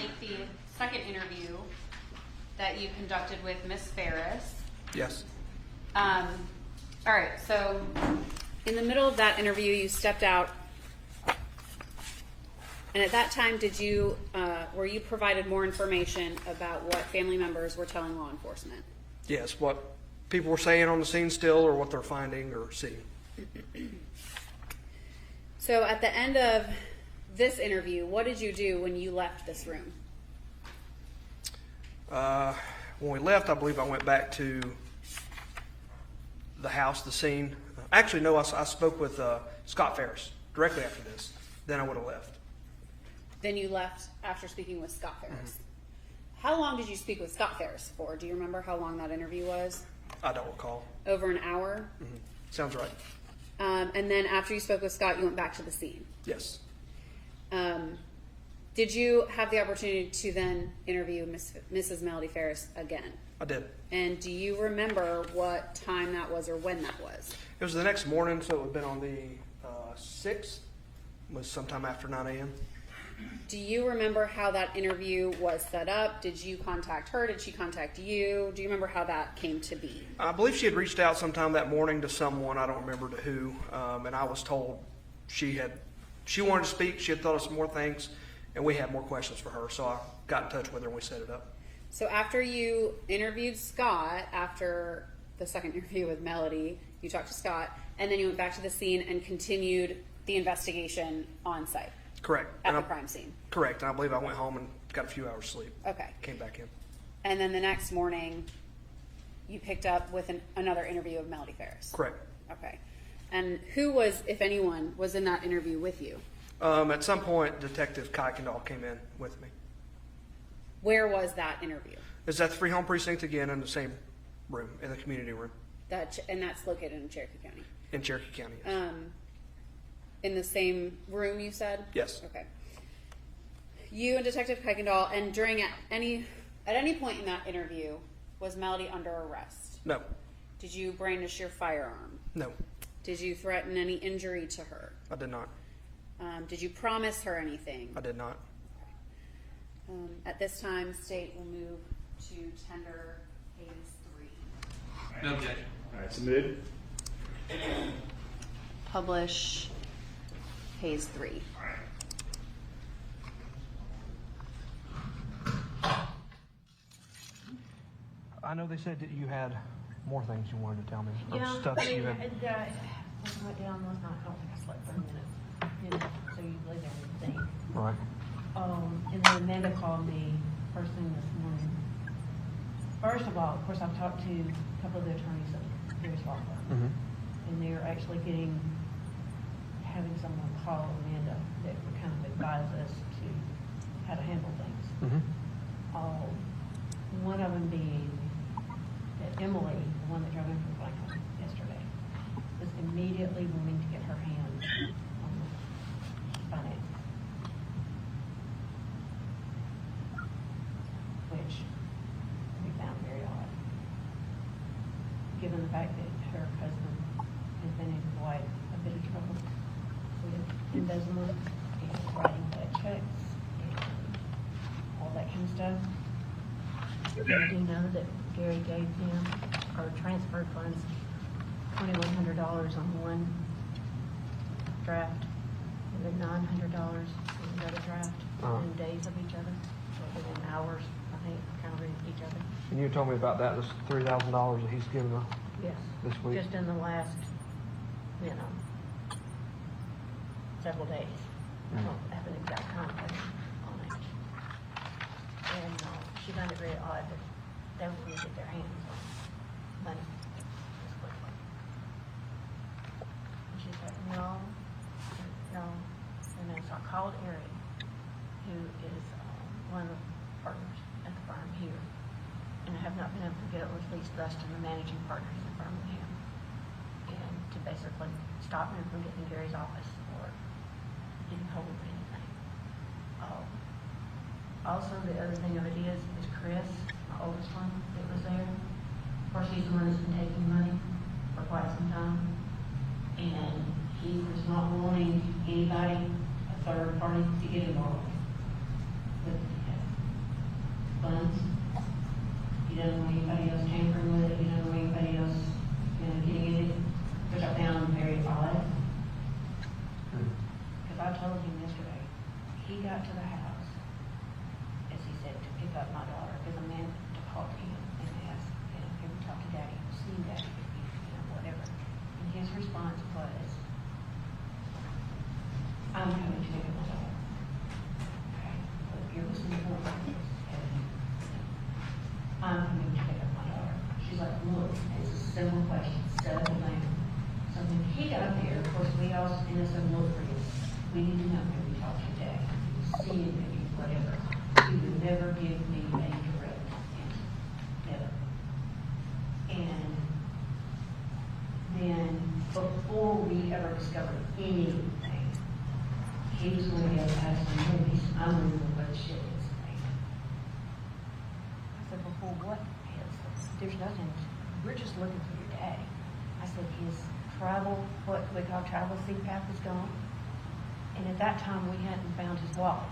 take the second interview that you conducted with Miss Farris. Yes. All right, so in the middle of that interview, you stepped out. And at that time, were you provided more information about what family members were telling law enforcement? Yes, what people were saying on the scene still, or what they're finding or seeing. So at the end of this interview, what did you do when you left this room? When we left, I believe I went back to the house, the scene. Actually, no, I spoke with Scott Farris directly after this. Then I would have left. Then you left after speaking with Scott Farris. Mm-hmm. How long did you speak with Scott Farris for? Do you remember how long that interview was? I don't recall. Over an hour? Mm-hmm. Sounds right. And then after you spoke with Scott, you went back to the scene? Yes. Did you have the opportunity to then interview Mrs. Melody Farris again? I did. And do you remember what time that was or when that was? It was the next morning, so it would have been on the 6th. It was sometime after 9 a.m. Do you remember how that interview was set up? Did you contact her? Did she contact you? Do you remember how that came to be? I believe she had reached out sometime that morning to someone, I don't remember to who, and I was told she wanted to speak, she had thought of some more things, and we had more questions for her, so I got in touch with her and we set it up. So after you interviewed Scott, after the second interview with Melody, you talked to Scott, and then you went back to the scene and continued the investigation on site? Correct. At the crime scene? Correct, and I believe I went home and got a few hours sleep. Okay. Came back in. And then the next morning, you picked up with another interview of Melody Farris? Correct. Okay. And who was, if anyone, was in that interview with you? At some point, Detective Kuykendall came in with me. Where was that interview? It's at the Free Home Precinct again, in the same room, in the community room. And that's located in Cherokee County? In Cherokee County, yes. In the same room, you said? Yes. Okay. You and Detective Kuykendall, and at any point in that interview, was Melody under arrest? No. Did you brandish your firearm? No. Did you threaten any injury to her? I did not. Did you promise her anything? I did not. At this time, State will move to tender phase 3. No objection. All right, submitted. Publish phase 3. I know they said that you had more things you wanted to tell me. Or Yeah, stuff I mean, you had. when I went down last night, I don't think I slept for a minute. You know, so you lay there and think. Right. And then Amanda called me first thing this morning. First of all, of course, I've talked to a couple of the attorneys at various law firms, Mm-hmm. and they're actually having someone call Amanda that would kind of advise us to how to handle things. Mm-hmm. One of them being that Emily, the one that drove in from Franklin yesterday, was immediately wanting to get her hands on the finance, which we found very odd, given the fact that her husband has been in quite a bit of trouble with embezzlement and writing bad checks and all that kind of stuff. I do know that Gary gave him, or transferred funds, $2,100 on one draft, and then $900 on the other draft, within days of each other, so within hours, I think, kind of each other. And you told me about that, this $3,000 that he's given her Yes. this week. Just in the last, several days. I don't have an exact time on it. And she found it very odd that they were going to get their hands on money this quickly. And she's like, no. And then so I called Erin, who is one of the partners at the firm here, and I have not been able to get at least Dustin, the managing partner in the firm with him, and to basically stop him from getting in Gary's office or getting hold of anything. Also, the other thing of it is Chris, my oldest one that was there. Of course, he's the one that's been taking money for quite some time, and he was not wanting anybody, a third party, to get involved with funds. He doesn't want anybody else tampering with it, he doesn't want anybody else, getting in it, which I found very odd. Because I told him yesterday, he got to the house, as he said, to pick up my daughter, because a man called him and asked, have you talked to daddy, seen daddy, whatever. And his response was, I'm coming to pick up my daughter. Okay, well, if you're listening to me, I'm coming to pick up my daughter. She's like, look, it's a simple question, settle it down. So when he got there, of course, we all, and I said, look, for you, we need to know when we talk to dad, see him, maybe, whatever. He would never give me a direct answer, never. And then, before we ever discovered anything, he was going to be able to ask me, movies. I'm going to know where the shit is. I said, before what? There's nothing. We're just looking for your daddy. I said, his travel, what we call travel CPAP is gone. And at that time, we hadn't found his wallet.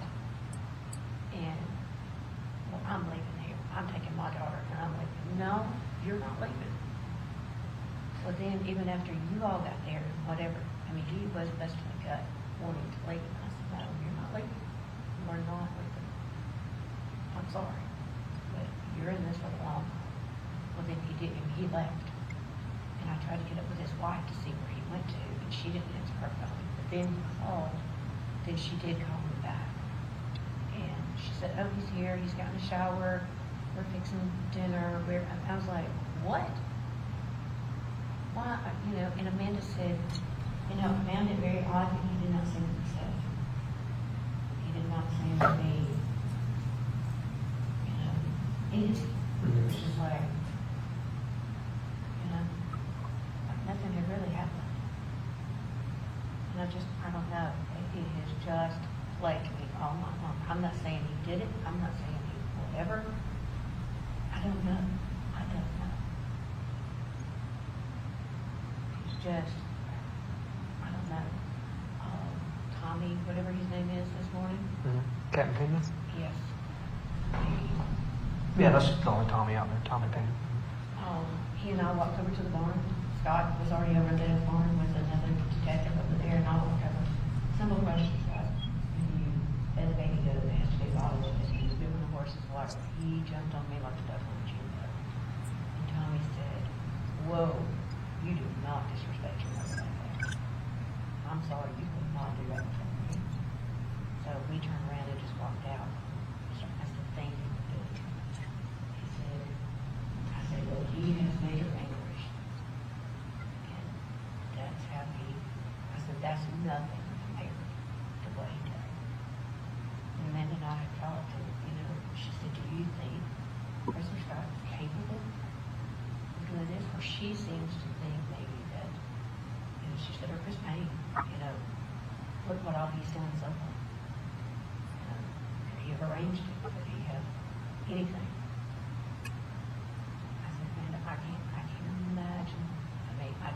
And, well, I'm leaving here. I'm taking my daughter and I'm leaving. No, you're not leaving. So then, even after you all got there, whatever, I mean, he was busting a gut, wanting to leave. And I said, no, you're not leaving. We're not leaving. I'm sorry, but you're in this for the long haul. Well, then he didn't. He left. And I tried to get up with his wife to see where he went to, and she didn't answer her phone. But then he called. Then she did call me back. And she said, oh, he's here. He's got in the shower. We're fixing dinner. I was like, what? Why? And Amanda said, I found it very odd that he did not send himself. He did not send me, anything. It was just like, nothing had really happened. And I don't know. It has just plagued me all night long. I'm not saying he did it. I'm not saying he whatever. I don't know. It's just, I don't know. Tommy, whatever his name is this morning. Captain Pena? Yes. Yeah, that's the only Tommy out there, Tommy Pena. He and I walked over to the barn. Scott was already over there at the barn with another detective over there, and I walked over. Simple questions, guys. As a baby goes, it has to be followed. As he was moving the horse's water, he jumped on me like a duck on a chin bug. And Tommy said, whoa, you do not disrespect your mother like that. I'm sorry, you could not do that in front of me. So we turned around and just walked out. That's the thing he would do. He said, I said, well, he has major anguish. And that's how I said, that's nothing compared to what he did. And Amanda and I had talked, and, she said, do you think Mr. Scott is capable of doing this? Or she seems to think maybe that, she said, or Chris Payne, look what all he's done so far. Could he have arranged it? Could he have anything? I said, Amanda, I can't imagine. I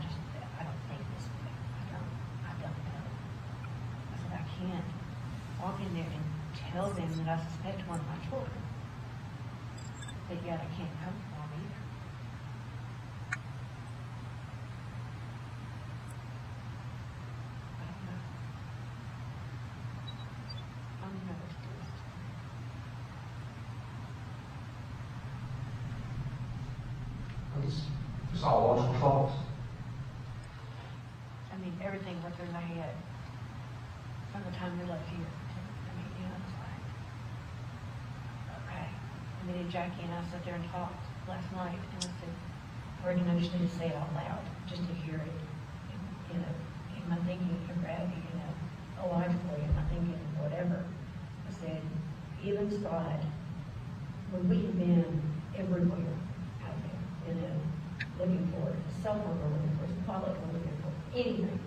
don't think this way. I don't know. I said, I can't walk in there and tell them that I suspect one of my children, but yet I can't come for them either. I don't know. I don't know what to do. It's all logical thoughts. Everything went through my head from the time we left here. It's like, okay. And then Jackie and I sat there and talked last night, and I said, I already understood to say it out loud, just to hear it. And, am I thinking, logically, am I thinking whatever? I said, even Scott, when we had been everywhere out there, looking for a cell phone, or looking for a pilot, or looking for anything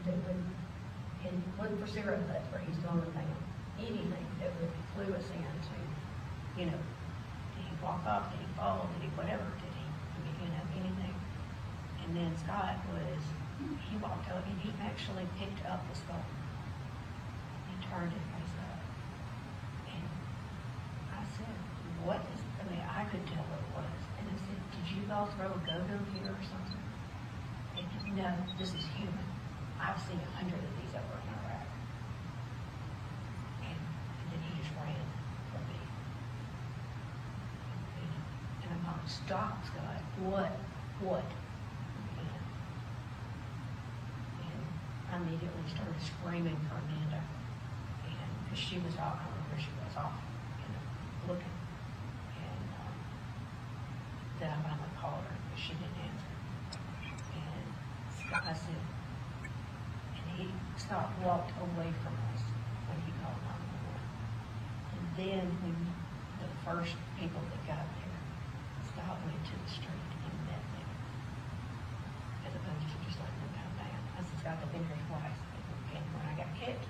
that would, and looking for cigarette butts where he's going down, anything that would clue us into, did he walk off, did he fall, did he whatever, did he, anything. And then Scott he walked out and he actually picked up the skull. He turned it face up. And I said, what couldn't tell what it was. And I said, did you all throw a go-go here or something? And he said, no, this is human. I've seen 100 of these over in Iraq. And then he just ran from me. And I'm like, stop, Scott. What? And I immediately started screaming for Amanda. And because she was off, I don't know where she was off, looking. And then I finally called her, but she didn't answer. And Scott, I said, and Scott walked away from us when he called 911. And then when the first people that got there, Scott went to the street and met them, as opposed to just letting them come down. I said, Scott, they've been here twice. They came when I got kicked,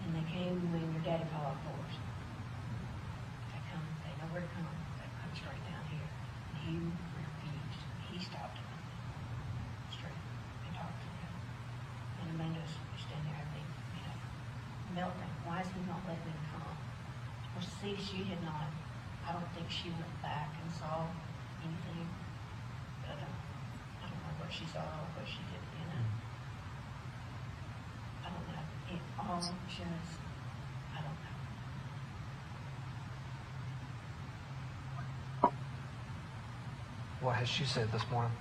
and they came when your daddy fell off the horse. They know where to come. They come straight down here. And he refused. He stopped him straight and talked to him. And Amanda's standing there having, meltdown. Why is he not letting them come? Well, see, she had not, I don't think she went back and saw anything. But I don't know what she saw or what she did, I don't know. It all just, I don't know. What has she said this morning?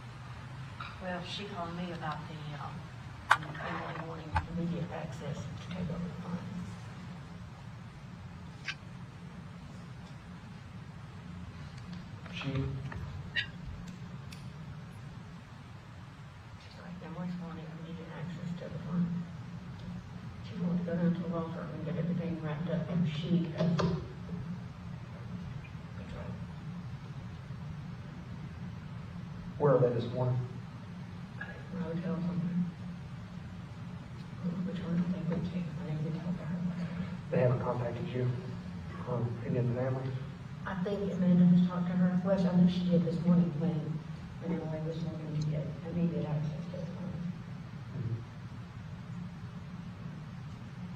Well, she called me about the family wanting immediate access to take over the funds. She, She's like, Emily's wanting immediate access to the funds. She wants to go down to the law firm and get everything wrapped up, and she has control. where are they this morning? Hotel somewhere. Which one do they went to? I never did tell her. They haven't contacted you or any of the family? I think Amanda has talked to her. Well, I know she did this morning when Emily was looking to get immediate access to the funds.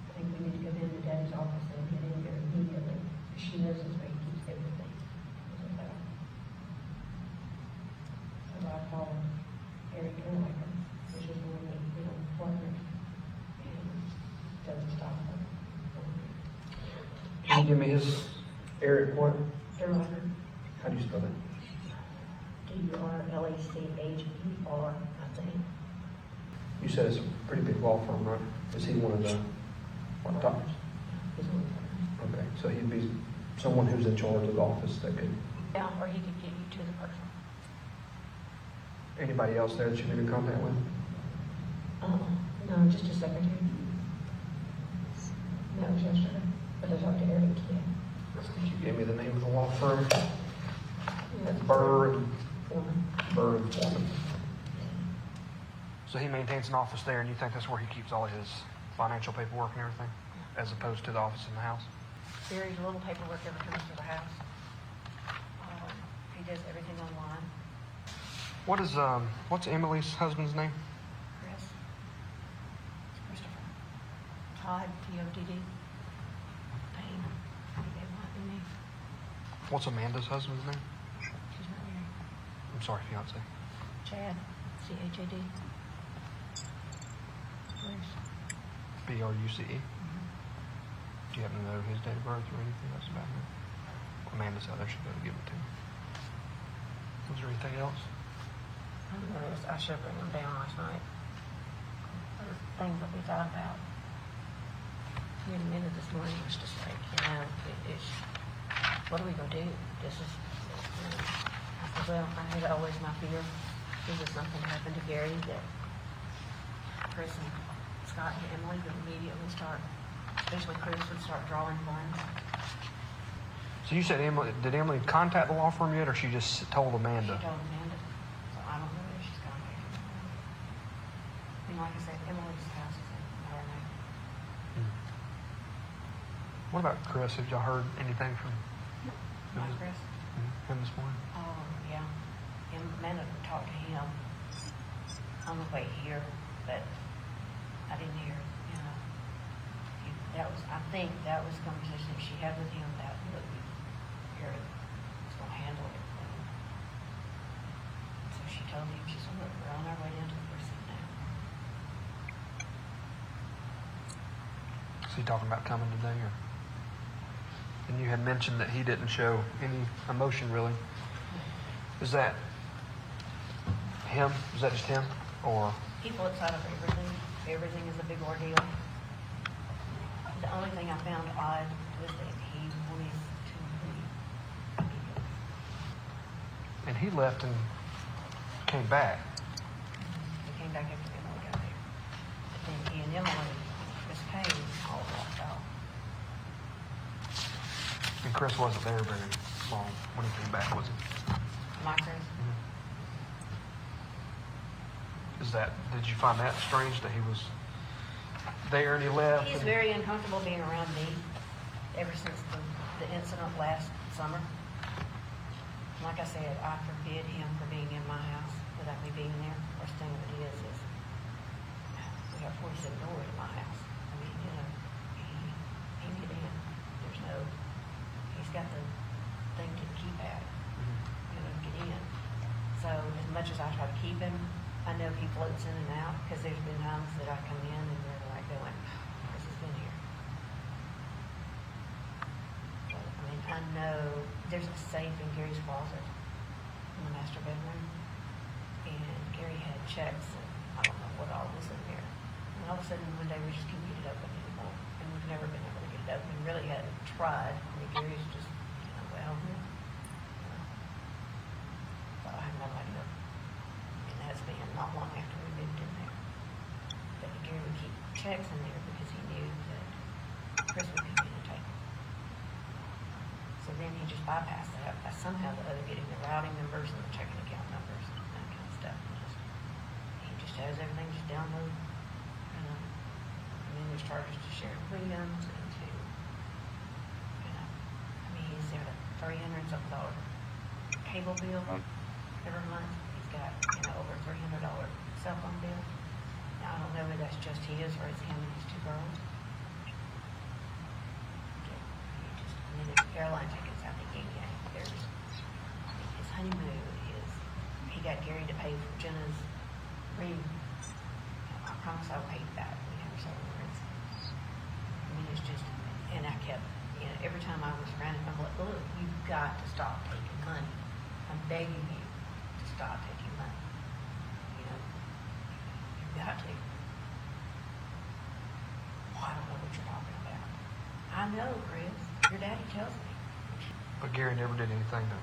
I think we need to go down to Daddy's office and get in here immediately. She knows this way he keeps everything. So I called Eric Erlacher, which is the one that, partners, and doesn't stop her. Can you give me his Eric what? Erlacher, How do you spell that? Durlacher, I think. You said it's a pretty big law firm, right? Is he one of the top? He's one of them. Okay, so he'd be someone who's in charge of the office that could, Yeah, or he could get you to the person. anybody else there that you've been in contact with? No, just a secretary. That was yesterday, but I talked to Eric today. You gave me the name of the law firm. That's Burr and Foreman. Foreman. So he maintains an office there, and you think that's where he keeps all his financial paperwork and everything, as opposed to the office in the house? Very little paperwork ever comes to the house. He does everything online. What's Emily's husband's name? Chris. It's Christopher. Todd, T-O-D-D. Payne. P-A-Y-N-E. What's Amanda's husband's name? She's not married. I'm sorry, fiance. Chad. C-H-A-D. Bruce. B-R-U-C-E. Do you happen to know his date of birth or anything else about him? Amanda's out there, she'll be able to give it to me. Was there anything else? I don't know, I should have written them down last night. Those things that we thought about. Me and Amanda this morning was just like, what are we gonna do? This is, I said, well, I had always my fear, is if something happened to Gary, that Chris and Scott and Emily would immediately start, especially Chris would start drawing funds. So you said did Emily contact the law firm yet, or she just told Amanda? She told Amanda, so I don't know if she's contacted her. I mean, like I said, Emily's house is in our name. What about Chris? Have y'all heard anything from Not Chris? him this morning? Oh, yeah. And Amanda talked to him on the way here, but I didn't hear, I think that was the conversation that she had with him, that Gary was going to handle it. She told me, she said, look, we're on our way down to the precinct now. Is he talking about coming today, or? And you had mentioned that he didn't show any emotion, really. Is that him? Is that just him, or? He flips out of everything. Everything is a big ordeal. The only thing I found odd was that he wanted to leave. And he left and came back. He came back after Emily got there. But then he and Emily, Miss Payne, all walked off. And Chris wasn't there very long when he came back, was he? My Chris? Did you find that strange that he was there and he left? He's very uncomfortable being around me ever since the incident last summer. Like I said, I forbid him from being in my house without me being there. Worst thing of it is we have 47 doors in my house. I mean, you know, he can get in. He's got the thing to the keypad, you know, to get in. So as much as I try to keep him, I know he floats in and out because there's been times that I come in and they're like going, Chris has been here. So, I mean, I know there's a safe in Gary's closet in the master bedroom, and Gary had checks and I don't know what all was in there. And all of a sudden one day we just couldn't get it open anymore, and we've never been able to get it open. We really hadn't tried. I mean, Gary's just, you know, well, so I have no idea. And that's been not long after we moved in there. But Gary would keep checks in there because he knew that Chris would be at the table. So then he just bypassed that by somehow or the other getting the routing numbers and the checking account numbers and that kind of stuff. And he just has everything just download. And then there's charges to share freedoms and to, you know, I mean, he's got a $300 something cable bill every month. He's got, you know, over $300 cell phone bill. Now, I don't know whether that's just his or it's him and his two girls. And then there's airline tickets, I think, again. There's his honeymoon is, he got Gary to pay for Jenna's ring. I promise I'll pay that. We never sold the rings. I mean, it's just, and I kept, you know, every time I was around him, I'm like, look, you've got to stop taking money. I'm begging you to stop taking money. You know, you've got to. Well, I don't know what you're talking about. I know, Chris. Your daddy tells me. But Gary never did anything to.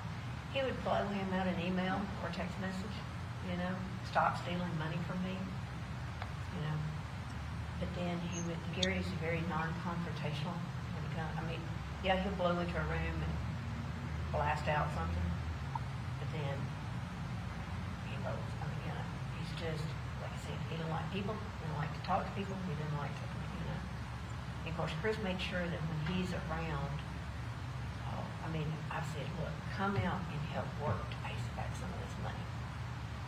He would blow him out an email or text message, you know, stop stealing money from me, you know. But then Gary's very non-confrontational when it comes, I mean, yeah, he'll blow into a room and blast out something, but then he blows, I mean, you know, he's just, like I said, he didn't like people, he didn't like to talk to people, he didn't like to, you know. And of course, Chris made sure that when he's around, I mean, I said, look, come out and help work to pay back some of this money.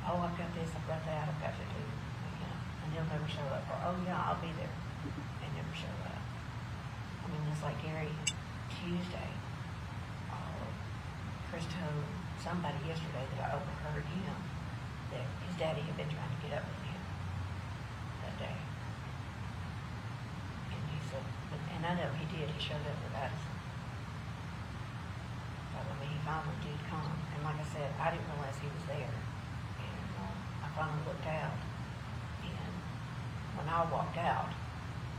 Oh, I've got this, I've got that, I've got to do, you know, and they'll never show up. Or, oh yeah, I'll be there. They never show up. I mean, it's like Gary, Tuesday, Chris told somebody yesterday that I overheard him that his daddy had been trying to get up with him that day. And he said, and I know he did, he showed up with Addison. I mean, he finally did come. And like I said, I didn't realize he was there. And I finally looked out. And when I walked out,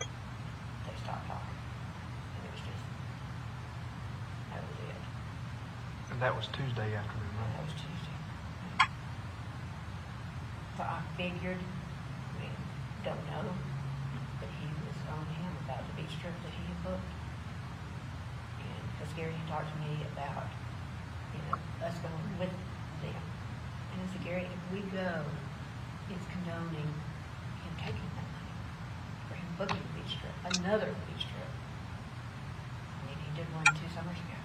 they stopped talking. And it was just, that was it. And that was Tuesday afternoon, That right? was Tuesday. So I figured, I mean, don't know, but he was on him about the beach trip that he had booked. Because Gary had talked to me about, you know, us going with them. And I said, Gary, if we go, it's condoning him taking that money for him booking a beach trip, another beach trip. I mean, he did one 2 summers ago.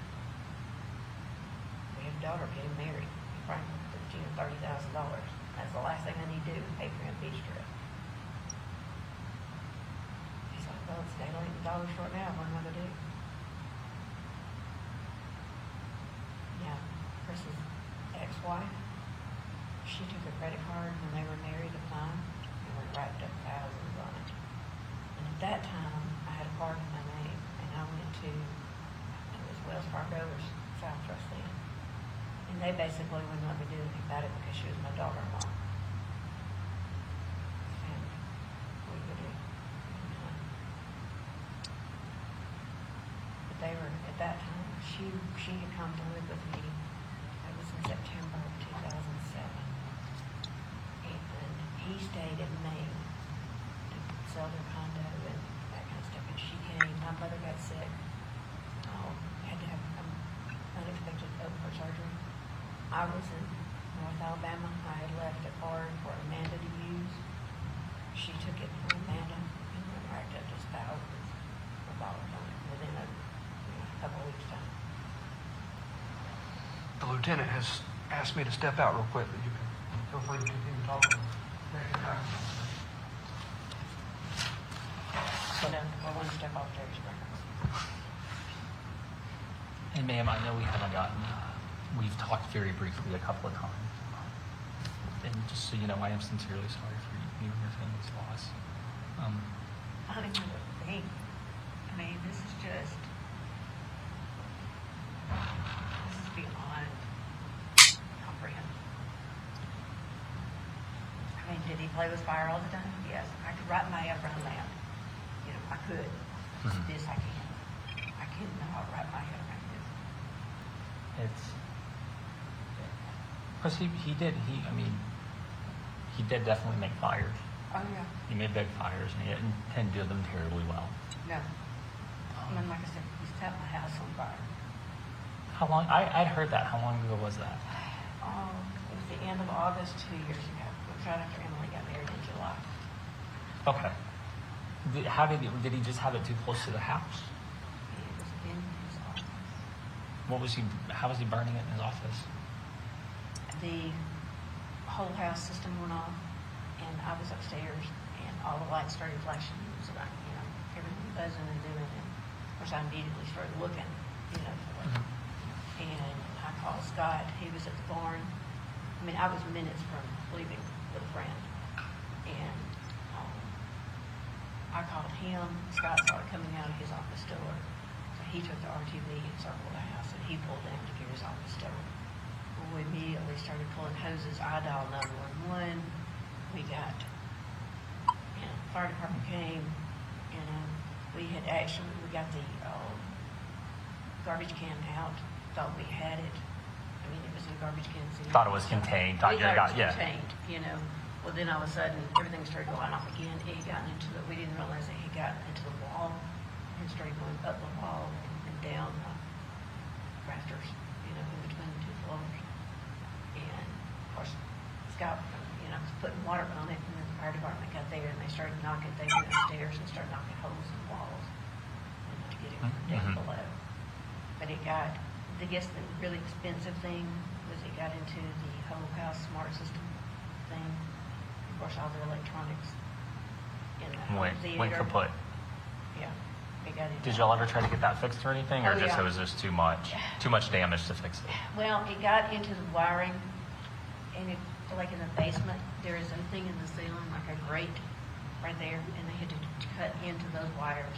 We have a daughter getting married. He probably $15,000 or $30,000. That's the last thing I need to do is pay for him a beach trip. He's like, well, it's $8 short now. What am I going to do? Yeah, Chris's ex-wife, she took a credit card when they were married at the time and we racked up thousands on it. And at that time, I had a card in my name, and I went to, it was Wells Fargo or South Trust then. And they basically wouldn't let me do anything about it because she was my daughter-in-law. And we would do. But they were, at that time, she had come to live with me. That was in September of 2007. And he stayed in Maine to sell their condo and that kind of stuff. And she came, my mother got sick. Had to have unexpected open heart surgery. I was in North Alabama. I had left a card for Amanda to use. She took it from Amanda and then racked up just thousands of dollars on it within a couple of weeks' time. The lieutenant has asked me to step out real quick, but you can feel free to continue talking. So then we're one step off Terry Springs. And ma'am, I know we haven't gotten, we've talked very briefly a couple of times. And just so you know, I am sincerely sorry for you and your family's loss. I don't even know what to think. I mean, this is beyond comprehension. I mean, did he play with fire all the time? Yes. I could write my head around that. You know, I could. Mhm. This I can't. I cannot wrap my head around this. It's, because he did definitely make fires. Oh, yeah. He made big fires and he didn't tend to do them terribly well. No. I mean, like I said, he set my house on fire. How long, I'd heard that. How long ago was that? It was the end of August 2 years ago. It was right after Emily got married in July. Okay. Did he just have it too close to the house? It was in his office. How was he burning it in his office? The whole house system went off, and I was upstairs, and all the lights started flashing. It was like, everything buzzing and doing, and of course I immediately started looking, for it. And I called Scott. He was at the barn. I mean, I was minutes from leaving with a friend, and I called him. Scott saw it coming out of his office door, so he took the RTV and circled the house, and he pulled down to get his office door. We immediately started pulling hoses. I dialed 911. We got, fire department came, we got the garbage can out. Thought we had it. I mean, it was in a garbage can. Thought it was contained. We thought it was contained, Well, then all of a sudden, everything started going off again. It had gotten into we didn't realize it had gotten into the wall and started going up the wall and down the rafters, in between the two floors. And of course, Scott, was putting water on it, and then the fire department got there and they started knocking. They went upstairs and started knocking holes in the walls to get it from down below. But I guess the really expensive thing was it got into the whole house smart system thing. Of course, all the electronics in the home theater. Went kaput. Yeah, it got into. Did y'all ever try to get that fixed or anything, or Oh, yeah. it was just too much damage to fix it? Well, it got into the wiring, and like in the basement, there is a thing in the ceiling, like a grate right there, and they had to cut into those wires,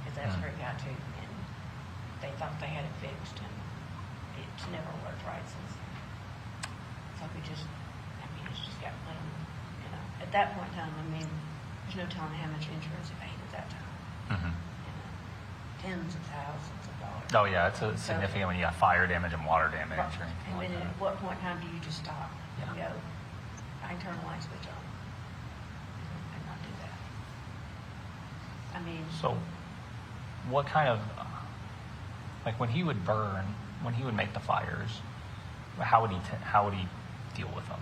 because that's where it got to, and they thought they had it fixed, and it's never worked right since. So it's just got plain, At that point in time, there's no telling how much insurance it paid at that time. Tens of thousands of dollars. Oh yeah, it's significant when you got fire damage and water damage Right. or anything And like then that. at what point in time do you just stop and Yeah. go, I can turn the light switch on and not do that? So, what kind of, when he would make the fires, how would he deal with them?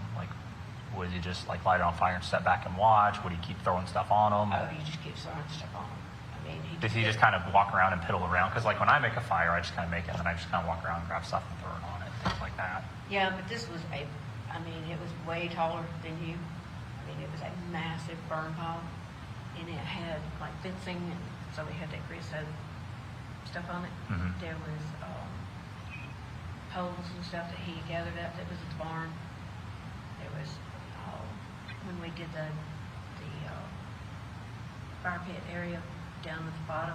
Would he just light it on fire and step back and watch? Would he keep throwing stuff on them? Oh, you just keep throwing stuff on them. Does he just kind of walk around and piddle around? Because when I make a fire, I just kind of make it, and then I just kind of walk around and grab stuff and throw it on it, things like that. Yeah, but this was it was way taller than you. It was a massive burn pile, and it had fencing, and so we had that creosote stuff on it. Mhm. There was poles and stuff that he gathered up that was at the barn. was, when we did the fire pit area down at the bottom,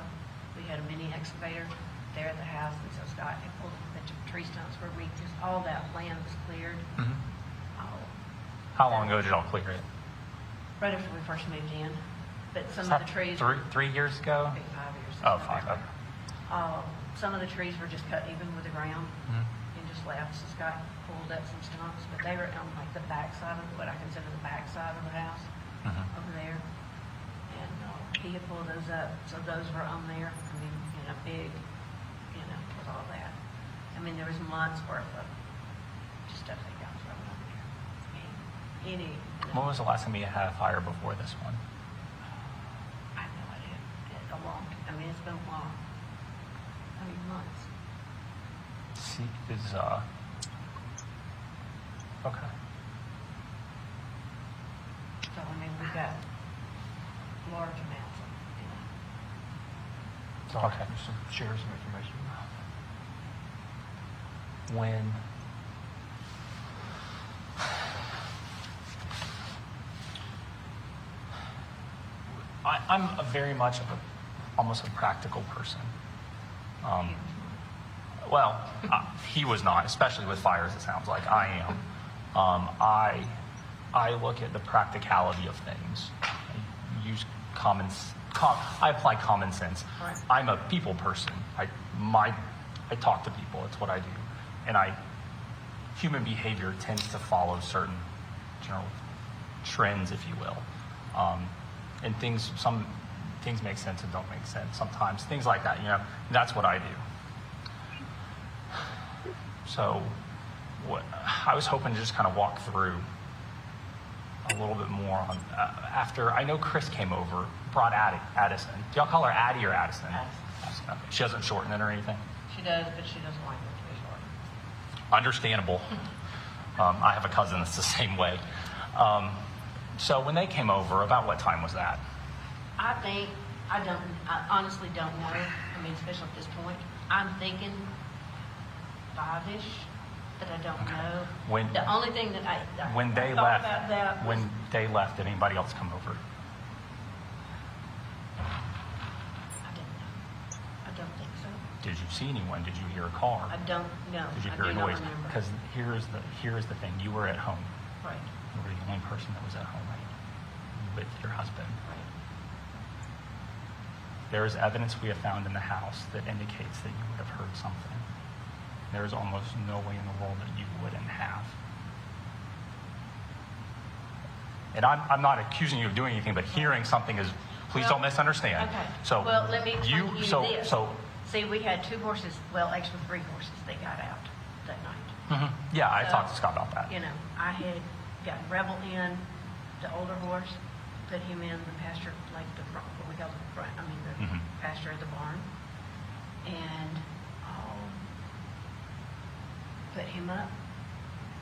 we had a mini excavator there at the house, and so Scott had pulled a bunch of tree stumps where we just, all that land was cleared. Mhm. Oh, How long ago did y'all clear it? right after we first moved in, but some Is of that the trees. 3 years ago? Maybe 5 years. Oh, something 5, like that. Some of the trees were just cut even with the ground Mhm. and just left, so Scott pulled up some stumps, but they were on like the back side of, what I consider the back side of the house, Mhm. over there. And he had pulled those up, so those were on there, I mean, big, with all that. I mean, there was months worth of just stuff they got thrown on there. I mean, When was the last time you had a fire before this one? I have no idea. It's been a long, months. See, is okay. So, we've got large amounts of, So I'll have to share some information. When I'm a very much of almost a practical person. Well, he was not, especially with fires. It sounds like I am. I look at the practicality of things. I use I apply common sense. Right. I'm a people person. I talk to people. It's what I do, and human behavior tends to follow certain general trends, if you will, and some things make sense and don't make sense sometimes. Things like that, that's what I do. So, I was hoping to just kind of walk through a little bit more on after. I know Chris came over, brought Addison. Do y'all call her Addie or Addison? Addison. Okay. She doesn't shorten it or anything? She does, but she doesn't like it to be short. Understandable. I have a cousin that's the same way. So when they came over, about what time was that? I honestly don't know. Especially at this point. I'm thinking 5-ish, but I don't know. The only thing that I When they thought left, about that was, when they left, did anybody else come over? I didn't know. I don't think so. Did you see anyone? Did you hear a car? I don't know. Did you I hear a do not noise? remember. Because here's the thing. You were at home. Right, You were the only person that was at home, right? With your husband. right. There is evidence we have found in the house that indicates that you would have heard something. There is almost no way in the world that you wouldn't have. And I'm not accusing you of doing anything, but hearing something is, please Well, don't misunderstand. Okay. So Well, let me explain to you so, this. So, See, we had 2 horses, well, actually 3 horses that got out that night. yeah, I So, talked to Scott about that. I had got Rebel in, the older horse, put him in the pasture, like the front, what we call the front, the pasture of the barn, and put him up.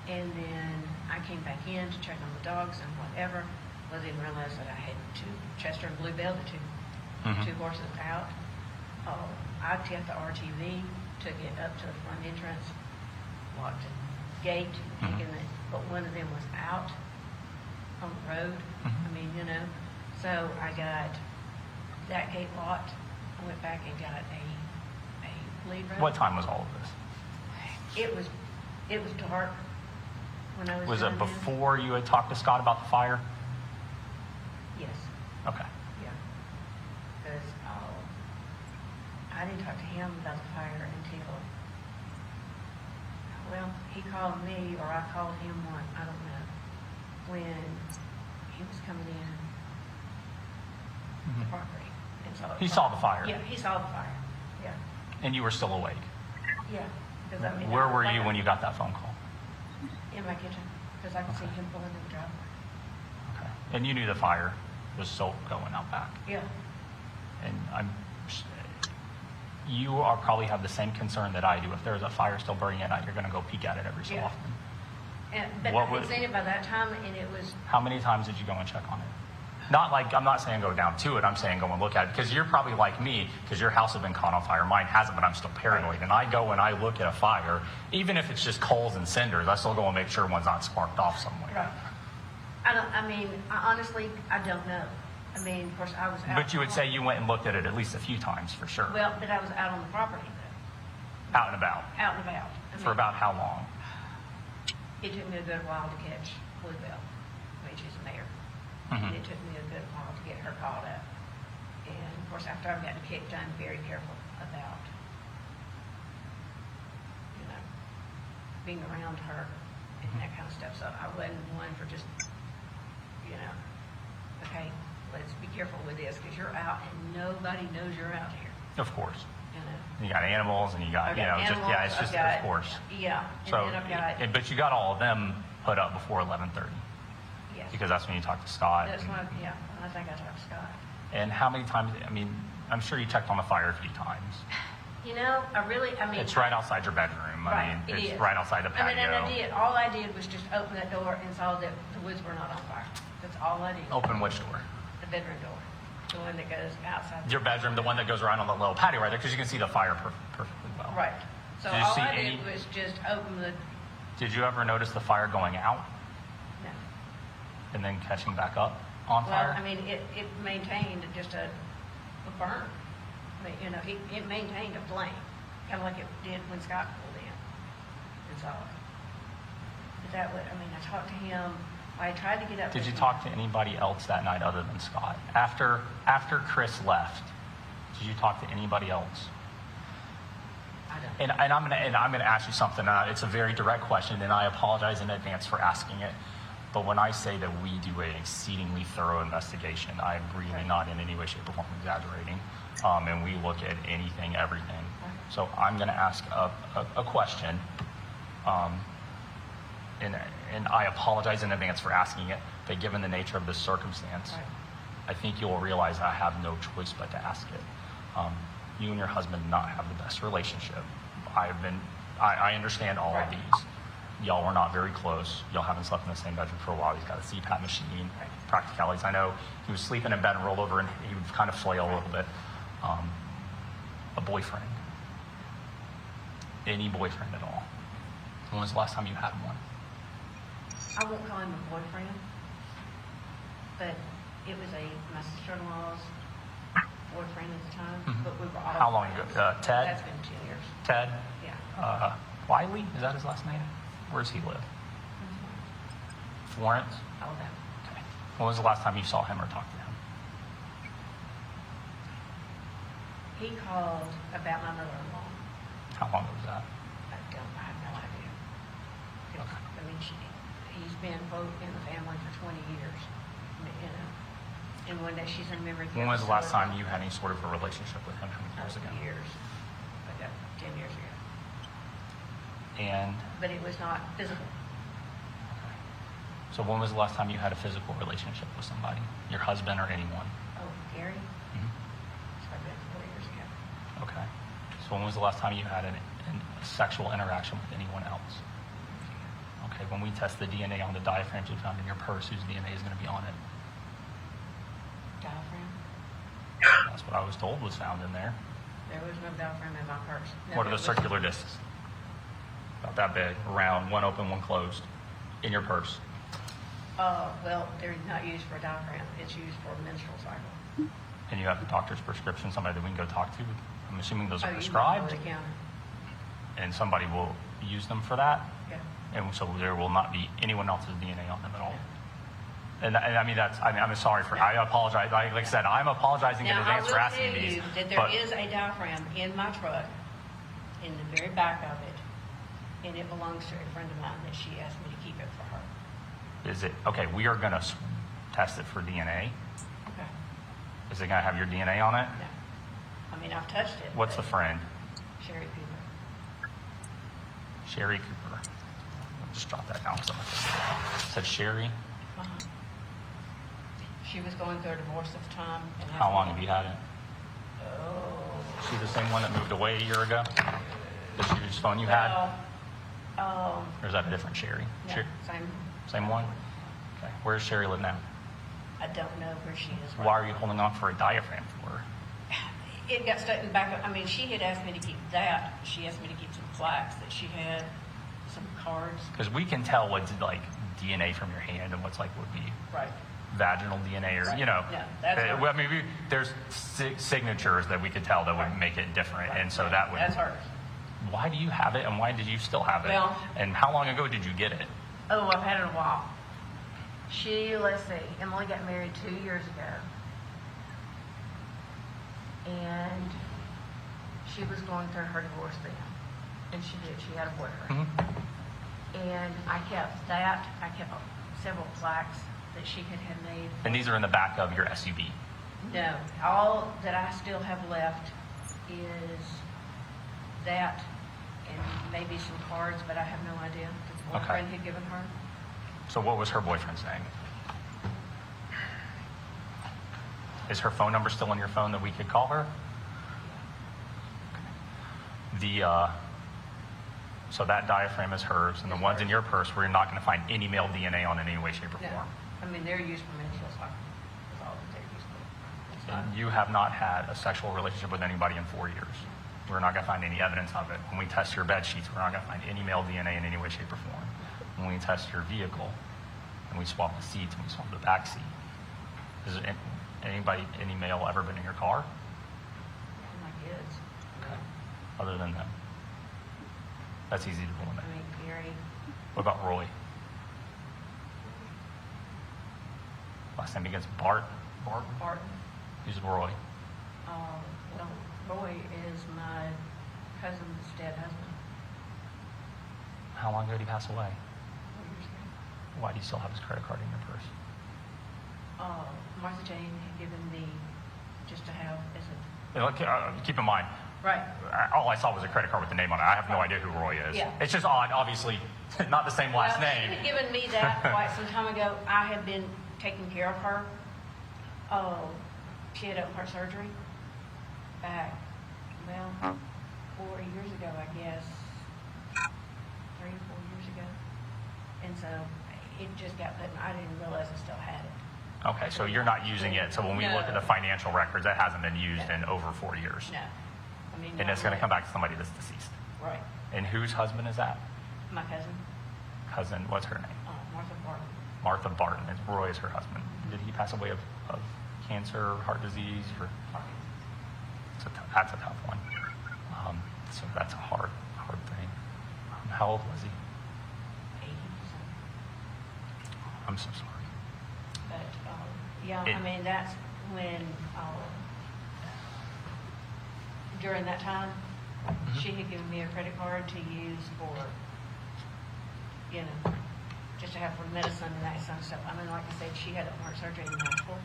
And then I came back in to check on the dogs and whatever. Well, didn't realize that I had 2 Chester and Bluebell, the two horses out. I took the RTV, took it up to the front entrance, locked the gate, but one of them was out on the road. So I got that gate locked. I went back and got a lead rope. What time was all of this? It was dark when I was Was done it then. before you had talked to Scott about the fire? Yes. Okay. Yeah. Because I didn't talk to him about the fire until, he called me or I called him one, I don't know, when he was coming in the property. And saw He saw the fire. Yeah, he saw the fire. Yeah. And you were still awake. Yeah. 'Cause Where were you when you got that phone call? In my kitchen, because I could see him pulling in the driveway. Okay. And you knew the fire was still going out back. Yeah. And you are probably have the same concern that I do. If there's a fire still burning at night, you're going to go peek at it every so Yeah. often. But What I had was- seen it by that time, and it was, How many times did you go and check on it? Not like, I'm not saying go down to it, I'm saying go and look at it, because you're probably like me, because your house has been caught on fire, mine hasn't, but I'm still paranoid, and I go and I look at a fire, even if it's just coals and cinders, I still go and make sure one's not sparked off somewhere. Right. Honestly, I don't know. I mean, of course, I was out. But you would say you went and looked at it at least a few times, for sure. Well, but I was out on the property, though. Out and about. Out and about. For about how long? It took me a good while to catch Bluebell. I mean, she's a mayor. Mhm. And it took me a good while to get her caught up. And of course, after I've gotten kicked, I'm very careful about, being around her and that kind of stuff. So I wasn't one for just, okay, let's be careful with this because you're out and nobody knows you're out here. Of course. You know. You got animals and you got, I've got animals, it's just, I've got, of course. Yeah. And So, then I've got, but you got all of them put up before 11:30, yes. because that's when you talked to Scott. That's when, I think I talked to Scott. And how many times, I'm sure you checked on the fire a few times. It's It's right outside your bedroom. Right, it It's is. right outside the patio. And I did. All I did was just open that door and saw that the woods were not on fire. That's all I did. Open which door? The bedroom door. The one that goes outside. Your bedroom, the one that goes around on the little patio right there, because you can see the fire perfectly well. Right. So Did you all see I any- did was just open the, Did you ever notice the fire going out no. and then catching back up on Well, fire? it maintained just a burn. It maintained a flame, kind of like it did when Scott pulled in and saw it. But that would, I talked to him. I tried to get up. Did with you him. talk to anybody else that night other than Scott? After Chris left, did you talk to anybody else? I don't. And I'm gonna ask you something. It's a very direct question, and I apologize in advance for asking it. But when I say that we do an exceedingly thorough investigation, I'm really not in any way, shape, or form exaggerating. And we look at anything, everything. So I'm going to ask a question, and I apologize in advance for asking it. But given the nature of this circumstance, Right. I think you will realize I have no choice but to ask it. You and your husband do not have the best relationship. I understand all of Right. these. Y'all were not very close. Y'all haven't slept in the same bedroom for a while. He's got a CPAP machine. Practicalities. I know he was sleeping in bed and rolled over, and he would kind of flail a little bit. A boyfriend. Any boyfriend at all. When was the last time you had one? I won't call him a boyfriend, but it was my sister-in-law's boyfriend at the time. Mhm. But we were all. How long ago? Ted? That's been 2 years. Ted? Yeah. Wiley? Is that his last name? Where does he live? Florence? Alabama. Okay. When was the last time you saw him or talked to him? He called about my mother-in-law. How long ago was that? I have no idea. 'Cause, Okay. he's been, quote, in the family for 20 years, And one day she's in memory care. When was the last time you had any sort of a relationship with him? How many years ago? Years. Like 10 years ago. And But it was not physical. so when was the last time you had a physical relationship with somebody? Your husband or anyone? Oh, Gary? Mhm. It's probably been 4 years ago. Okay. So when was the last time you had a sexual interaction with anyone else? Okay, when we test the DNA on the diaphragms we found in your purse, whose DNA is going to be on it? Diaphragm? That's what I was told was found in there. There was no diaphragm in my purse. No, What are it the was- circular discs? About that big, round, one open, one closed, in your purse. Well, they're not used for a diaphragm. It's used for a menstrual cycle. And you have a doctor's prescription, somebody that we can go talk to. I'm assuming those are Oh, you can go prescribed, to the counter. and somebody will use them for that. Yeah. And so there will not be anyone else's DNA on them at all. And I'm sorry for, I apologize. Like I said, I'm apologizing in Now, I advance will for tell asking these. you that there but is a diaphragm in my truck, in the very back of it, and it belongs to a friend of mine that she asked me to keep it for her. Is it, okay, we are going to test it for DNA. Okay. Is it going to have your DNA on it? No. I've touched it. What's the but friend? Sherry Cooper. Sherry Cooper. I'll just jot that down. Said Sherry. Uh-huh. She was going through a divorce at the time. And How long have you had it? Oh. Is she the same one that moved away a year ago? The Sherry's phone you had? Well, Or is that a different Sherry? no, Sher- same. Same one? Okay. Where does Sherry live now? I don't know where she is. Why are you holding on for a diaphragm for? It got stuck in the back of, I mean, she had asked me to keep that. She asked me to keep some plaques that she had, some cards. Because we can tell what's like DNA from your hand and what's like would be Right. vaginal DNA or, Right. you know. Yeah, that's hers. well, I mean, there's signatures that we could tell that would make it different. Right. And so that would. That's hers. Why do you have it and why did you still have it? Well- and how long ago did you get it? Oh, I've had it a while. Let's see, Emily got married 2 years ago. And she was going through her divorce then. And she did, she had a boyfriend. And I kept several plaques that she had made. And these are in the back of your SUV. No, all that I still have left is that and maybe some cards, but I have no idea. The boyfriend had given her. So what was her boyfriend's name? Is her phone number still in your phone that we could call her? So that diaphragm is hers, and the ones in your purse, we're not going to find any male DNA on in any way, shape, or No, form. I mean, they're used for mental health. That's all that they're used for. It's not- And you have not had a sexual relationship with anybody in 4 years. We're not going to find any evidence of it. When we test your bed sheets, we're not going to find any male DNA in any way, shape, or form. When we test your vehicle, and we swap the seats, and we swap the back seat, is there any male ever been in your car? My kids. Okay. Other than them. That's easy to I eliminate. mean, Gary, What about Roy? Last name begins Bart. Barton. Who's Roy? Well, Roy is my cousin's dead husband. How long ago did he pass away? 4 years ago. Why do you still have his credit card in your purse? Martha Jane had given me just to have as a, You know, keep in mind, right. all I saw was a credit card with the name on it. I have no idea who Roy is. Yeah. It's just odd, obviously, not the same last Well, name. She had given me that quite some time ago. I had been taking care of her. She had open heart surgery back, 4 years ago, I guess. 3 or 4 years ago. And so it just got put, I didn't realize I still had it. Okay, so you're not using it. So when we look at the financial records, that hasn't been used in over 4 years. No. I mean, And it's going to come back to somebody that's deceased. Right. And whose husband is that? My cousin, Cousin, what's her name? Martha Barton. Martha Barton. And Roy is her husband. Did he pass away of cancer, heart disease, or? That's a tough one. So that's a hard thing. How old was he? 80%. I'm so sorry. But, yeah, I mean, that's when, during that time, she had given me a credit card to use for, just to have for medicine and that kind of stuff. I mean, like I said, she had open heart surgery in Nashville,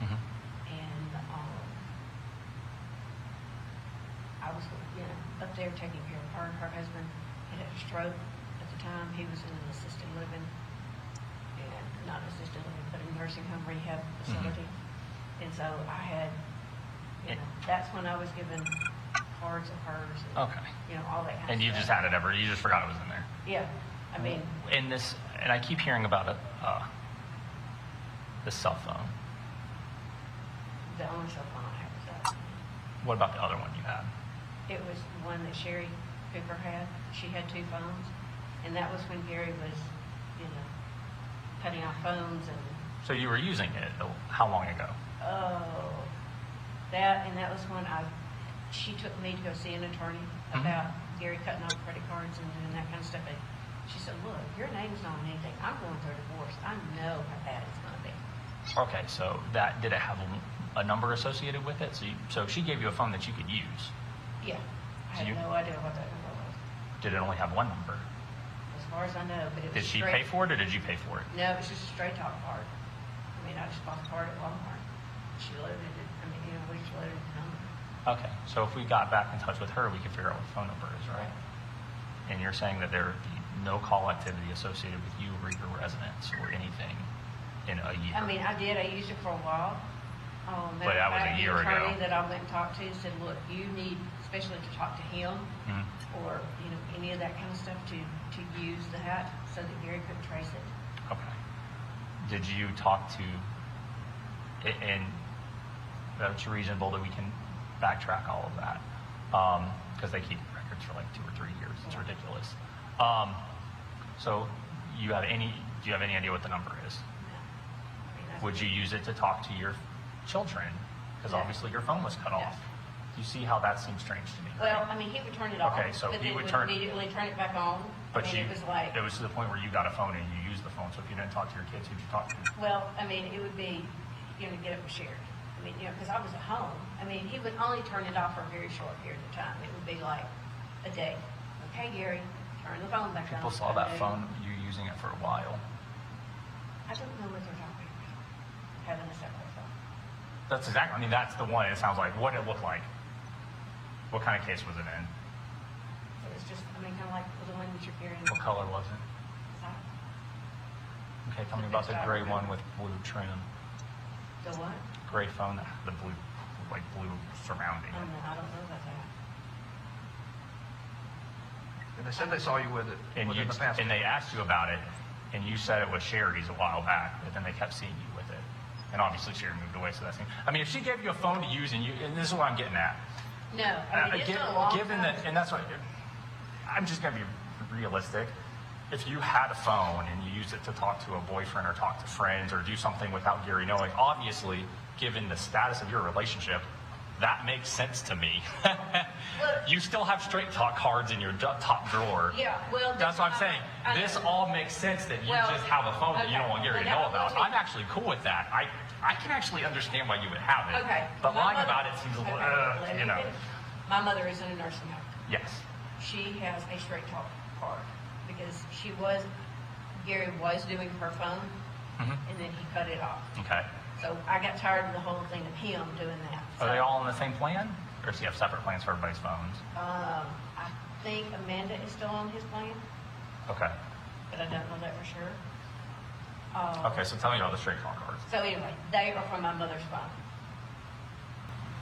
Mhm. and, I was, up there taking care of her. Her husband had a stroke at the time. He was in an assisted living, and not assisted living, but a nursing home rehab facility. And so I had, that's when I was given cards of hers. And, Okay. all that kind of And you stuff. just had it ever, you just forgot it was in there. Yeah. I mean, And I keep hearing about it, the cell phone. the only cell phone I had was that. What about the other one you had? It was one that Sherry Cooper had. She had 2 phones. And that was when Gary was, cutting off phones and So you were using it, how long ago? that was when she took me to go see an attorney about Gary cutting off credit cards and doing that kind of stuff. And she said, look, your name's not on anything. I'm going through a divorce. I know how bad it's going to be. Okay, so did it have a number associated with it? So she gave you a phone that you could use. Yeah. I So had you- no idea what that number was. Did it only have one number? As far as I know, but it was Did she straight. pay for it or did you pay for it? No, it was just a straight talk card. I mean, I just bought the card at Walmart. She loaded it. We just loaded the number. Okay, so if we got back in touch with her, we could figure out what the phone number is, right? And you're saying that there would be no call activity associated with you or your residence or anything in a year? I mean, I did. I used it for a while. But that was a year ago. The attorney that I went and talked to said, look, you need, especially to talk to him Mhm. or, any of that kind of stuff to use that so that Gary could trace it. Okay. Did you talk to and that's reasonable that we can backtrack all of that because they keep records for like 2 or 3 years. It's ridiculous. So do you have any idea what the number is? Would you use it to talk to your children? Because No. obviously your phone was cut No. off. You see how that seems strange to me. Well, I mean, he would turn it off. Okay, so but he then would turn- immediately turn it back on. But I mean, it was like, it was to the point where you got a phone and you used the phone. So if you didn't talk to your kids, who'd you talk to? well, I mean, it would be, get up with Sherry. I mean, because I was at home. I mean, he would only turn it off for a very short period of time. It would be like a day. Okay, Gary, turn the phone back on. People saw that phone, you using it for a while. I don't know what they're talking about, having a separate phone. That's exactly, I mean, that's the one. It sounds like, what did it look like? What kind of case was it in? It was just, I mean, kind of like the one that you're carrying. What color was it? Okay, tell me about the gray one with blue trim. The what? Gray phone, the blue, like blue surrounding I it. don't know about that. And they said they saw you with it And within the past. they asked you about it, and you said it was Sherry's a while back, but then they kept seeing you with it. And obviously Sherry moved away, so that's, I mean, if she gave you a phone to use and this is what I'm getting at. No, I mean, it's been a long Given time. that, and that's what, I'm just going to be realistic. If you had a phone and you used it to talk to a boyfriend or talk to friends or do something without Gary knowing, obviously, given the status of your relationship, that makes sense to me. You still have straight talk cards in your top drawer. Yeah, well, That's what I'm saying. I know. This all makes sense that you Well, just have a phone that you okay. don't want Gary to Well, know about. okay. I'm actually cool with that. I can actually understand why you would have it. Okay. But My lying mother- about it seems a little, okay, let me you know. finish. My mother is in a nursing home. Yes. She has a straight talk card because Gary was doing her phone, and then he cut it off. Okay. So I got tired of the whole thing of him doing that. Are they all on the same plan? Or does he have separate plans for everybody's phones? I think Amanda is still on his plan, Okay. but I don't know that for sure. Okay, so tell me about the straight call cards. So anyway, they are from my mother's phone.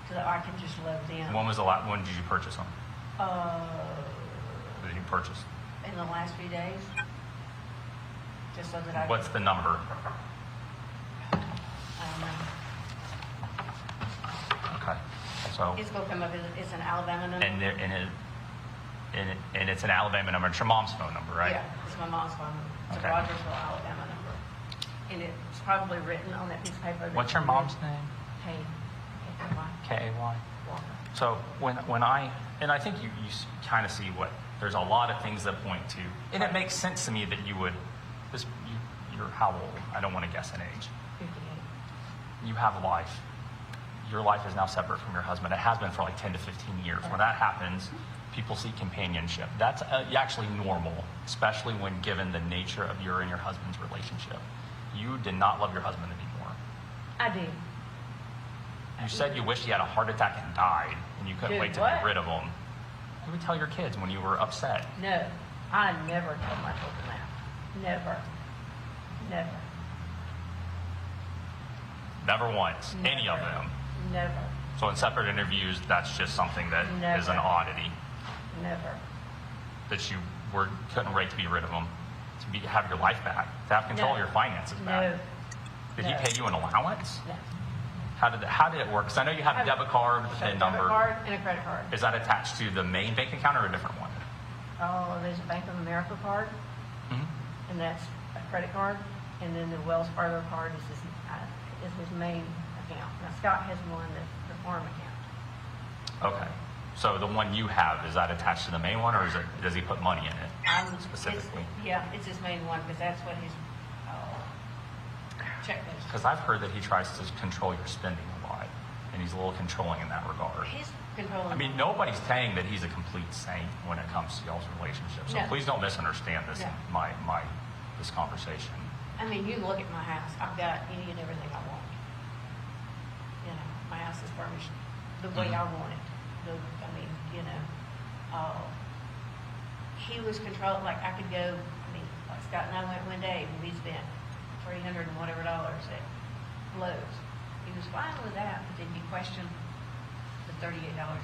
So that I can just load them. When did you purchase them? Did you purchase? In the last few days. Just so that I What's the number? I don't know. Okay. So, It's going to come up, it's an Alabama number. and it's an Alabama number. It's your mom's phone number, right? Yeah, it's my mom's phone number. It's Okay. a Rogersville, Alabama number. And it's probably written on that piece of paper. What's your mom's name? Kay. K-A-Y. Walker. So when I think you kind of see what, there's a lot of things that point to, and it makes sense to me that you would, you're how old? I don't want to guess an age. 58. You have a life. Your life is now separate from your husband. It has been for like 10 to 15 years. When that happens, people seek companionship. That's actually normal, especially when given the nature of your and your husband's relationship. You did not love your husband anymore. I did. You said you wished he had a heart attack and died, and you couldn't Dude, wait to what? get rid of him. You would tell your kids when you were upset. No, I never told my children that. Never. Never. Never once. Any of Never. them. Never. So in separate interviews, that's just something that is an Never. oddity. Never. That you couldn't wait to be rid of him, to have your life back, to have control No. of your finances No. back. Did he No. pay you an allowance? No. How did it work? Because I know you have a debit card, the PIN number. Debit card and a credit card. Is that attached to the main bank account or a different one? Oh, there's a Bank of America card, Mhm. and that's a credit card, and then the Wells Fargo card is his main account. Now Scott has one that's the farm account. Okay. So the one you have, is that attached to the main one, or does he put money in it specifically? It's his main one, because that's what his checkbook. Because I've heard that he tries to control your spending a lot, and he's a little controlling in that regard. He's controlling. I mean, nobody's saying that he's a complete saint when it comes to y'all's relationship. So No. please don't misunderstand this, No. this conversation. I mean, you look at my house. I've got any and everything I want. You know, my house is furnished the way I want it. He was controlled. Like I could go. I mean, like Scott and I went one day and we spent $300 and whatever at Lowe's. He was fine with that, but then you question the $38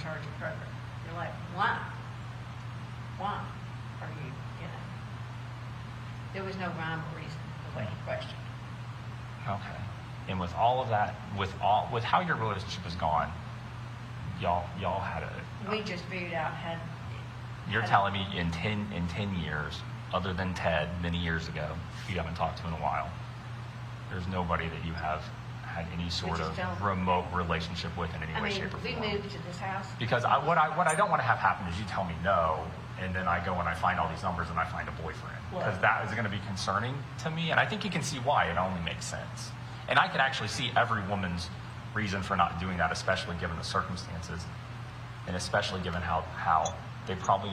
charge of Kroger. You're like, why? Why are you? There was no rhyme or reason the way he questioned. Okay. And with all of that, with how your relationship has gone, y'all had a. We just figured out had. You're telling me in 10 years, other than Ted many years ago, you haven't talked to in a while. There's nobody that you have had any sort of remote relationship with in any way, shape, or form. We moved to this house. Because what I don't want to have happen is you tell me no, and then I go and I find all these numbers and I find a boyfriend. Because that is going to be concerning to me, and I think you can see why. It only makes sense. And I can actually see every woman's reason for not doing that, especially given the circumstances, and especially given how they probably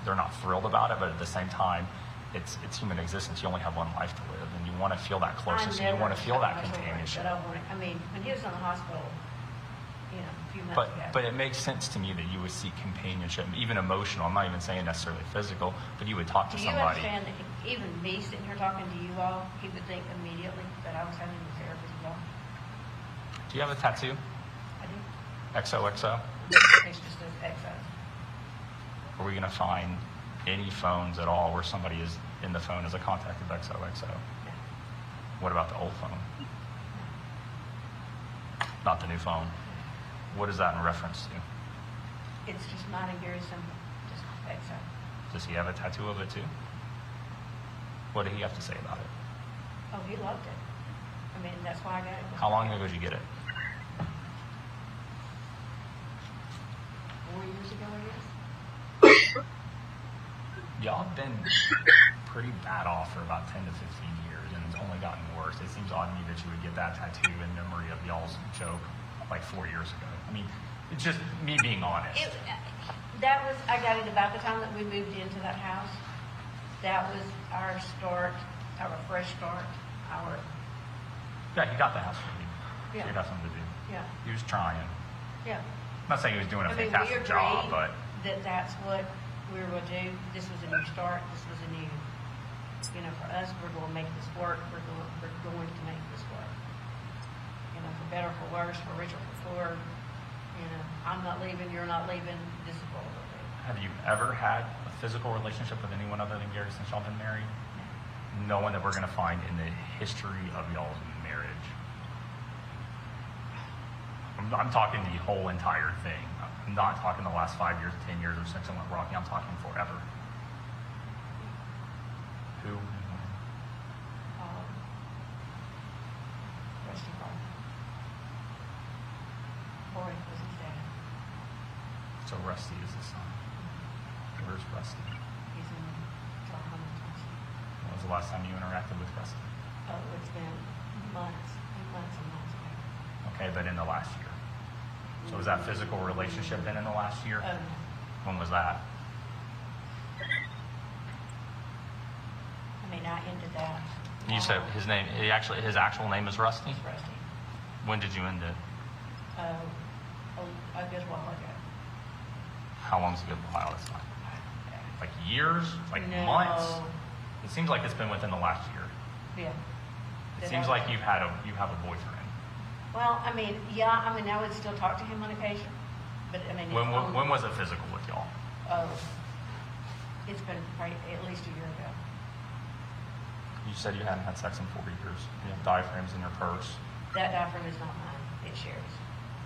they're not thrilled about it, but at the same time, it's human existence. You only have one life to live, and you want to feel that closeness, and you want to feel that companionship. I mean, when he was in the hospital, a few months ago. But it makes sense to me that you would seek companionship, even emotional. I'm not even saying necessarily physical, but you would talk to somebody. Do you understand that even me sitting here talking to you all, he would think immediately that I was having a therapist as well? Do you have a tattoo? I do. XOXO? It's just an XO. Are we going to find any phones at all where somebody is in the phone as a contact of XOXO? No. What about the old phone? Not the new phone. What is that in reference to? It's just mine and Gary's symbol. Just XO. Does he have a tattoo of it too? What did he have to say about it? Oh, he loved it. I mean, that's why I got it. How long ago did you get it? 4 years ago, I guess. Y'all have been pretty bad off for about 10 to 15 years, and it's only gotten worse. It seems odd to me that you would get that tattoo in memory of y'all's joke like 4 years ago. I mean, it's just me being honest. I got it about the time that we moved into that house. That was our start, our fresh start, Yeah, he got the house for you. Yeah. He got something to do. yeah, He was trying. yeah. I'm not saying he was doing a I mean, fantastic we job, agreed but that that's what we were going to do. This was a new start. This was a new, for us, we're going to make this work. We're going to make this work. For better, for worse, for richer, for poor. I'm not leaving. You're not leaving. This is what we're going to do. have you ever had a physical relationship with anyone other than Gary since y'all been married? No one that we're going to find in the history of y'all's marriage. I'm talking the whole entire thing. I'm not talking the last 5 years, 10 years, or since it went rocky. I'm talking forever. Who? Rusty Ball. Boy, was his dad. So Rusty is the son. Where's Rusty? He's in Oklahoma, Tennessee. When was the last time you interacted with Rusty? Oh, it's been months and months and months ago. Okay, but in the last year. So was that physical relationship been in the last year? Oh, no. When was that? I mean, I ended that. You said his name. His actual name is Rusty. It's Rusty. When did you end it? A good while ago. How long's a good while? It's like years, like No. months. It seems like it's been within the last year. Yeah. It seems like you have a boyfriend. Well, I mean, yeah, I would still talk to him on occasion, but I mean. When was it physical with y'all? Oh, it's been probably at least a year ago. You said you hadn't had sex in 4 years. You have diaphragms in your purse. That diaphragm is not mine. It's Sherry's.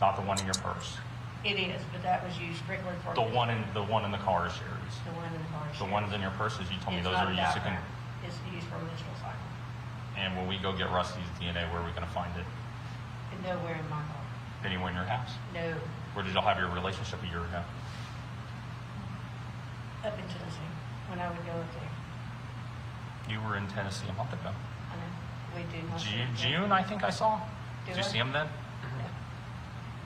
Not the one in your purse. It is, but that was used strictly for. The one in the car is Sherry's. The one in the car. is The Sherry's. ones in your purses, you told me It's those not are a used to. diaphragm. It's used for a menstrual cycle. And when we go get Rusty's DNA, where are we going to find it? And nowhere in my car. Anywhere in your house? No, Where did y'all have your relationship a year ago? up in Tennessee, when I would go up there. You were in Tennessee a month ago. I know, we do. most of it. June, I think I saw. Did you I? see him then? Yeah.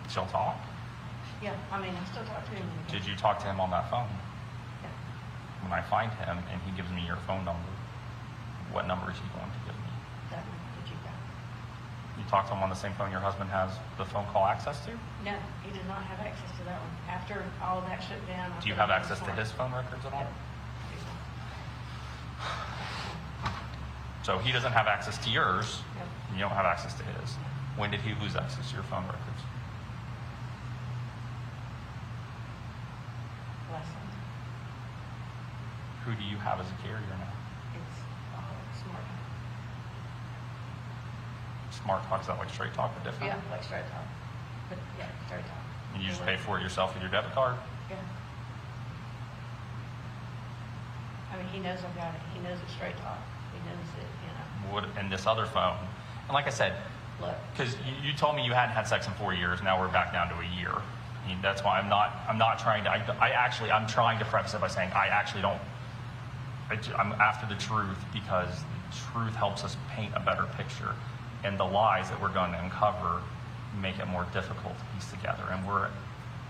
Did y'all talk? Yeah, I still talk to him. when we Did go. you talk to him on that phone? Yeah. When I find him and he gives me your phone number, what number is he going to give me? That one that you got. You talk to him on the same phone your husband has the phone call access to? No, he does not have access to that one. After all of that shut down. I Do you put have him on access to smart. his phone records at all? Yeah. So he doesn't have access to yours. Yep. And you don't have access to his. When did he lose access to your phone records? Last one. Who do you have as a carrier now? It's smart. smart talk? Is that like straight talk or different? Yeah, like straight talk. But, yeah, straight talk. And you just pay for it yourself with your debit card? Yeah. I mean, he knows I've got it. He knows it's straight talk. He knows it, you know. And this other phone. And like I said, Look, because you told me you hadn't had sex in 4 years. Now we're back down to a year. I mean, that's why I'm not trying to. I'm trying to preface it by saying I actually don't. I'm after the truth because the truth helps us paint a better picture, and the lies that we're going to uncover make it more difficult to piece together. And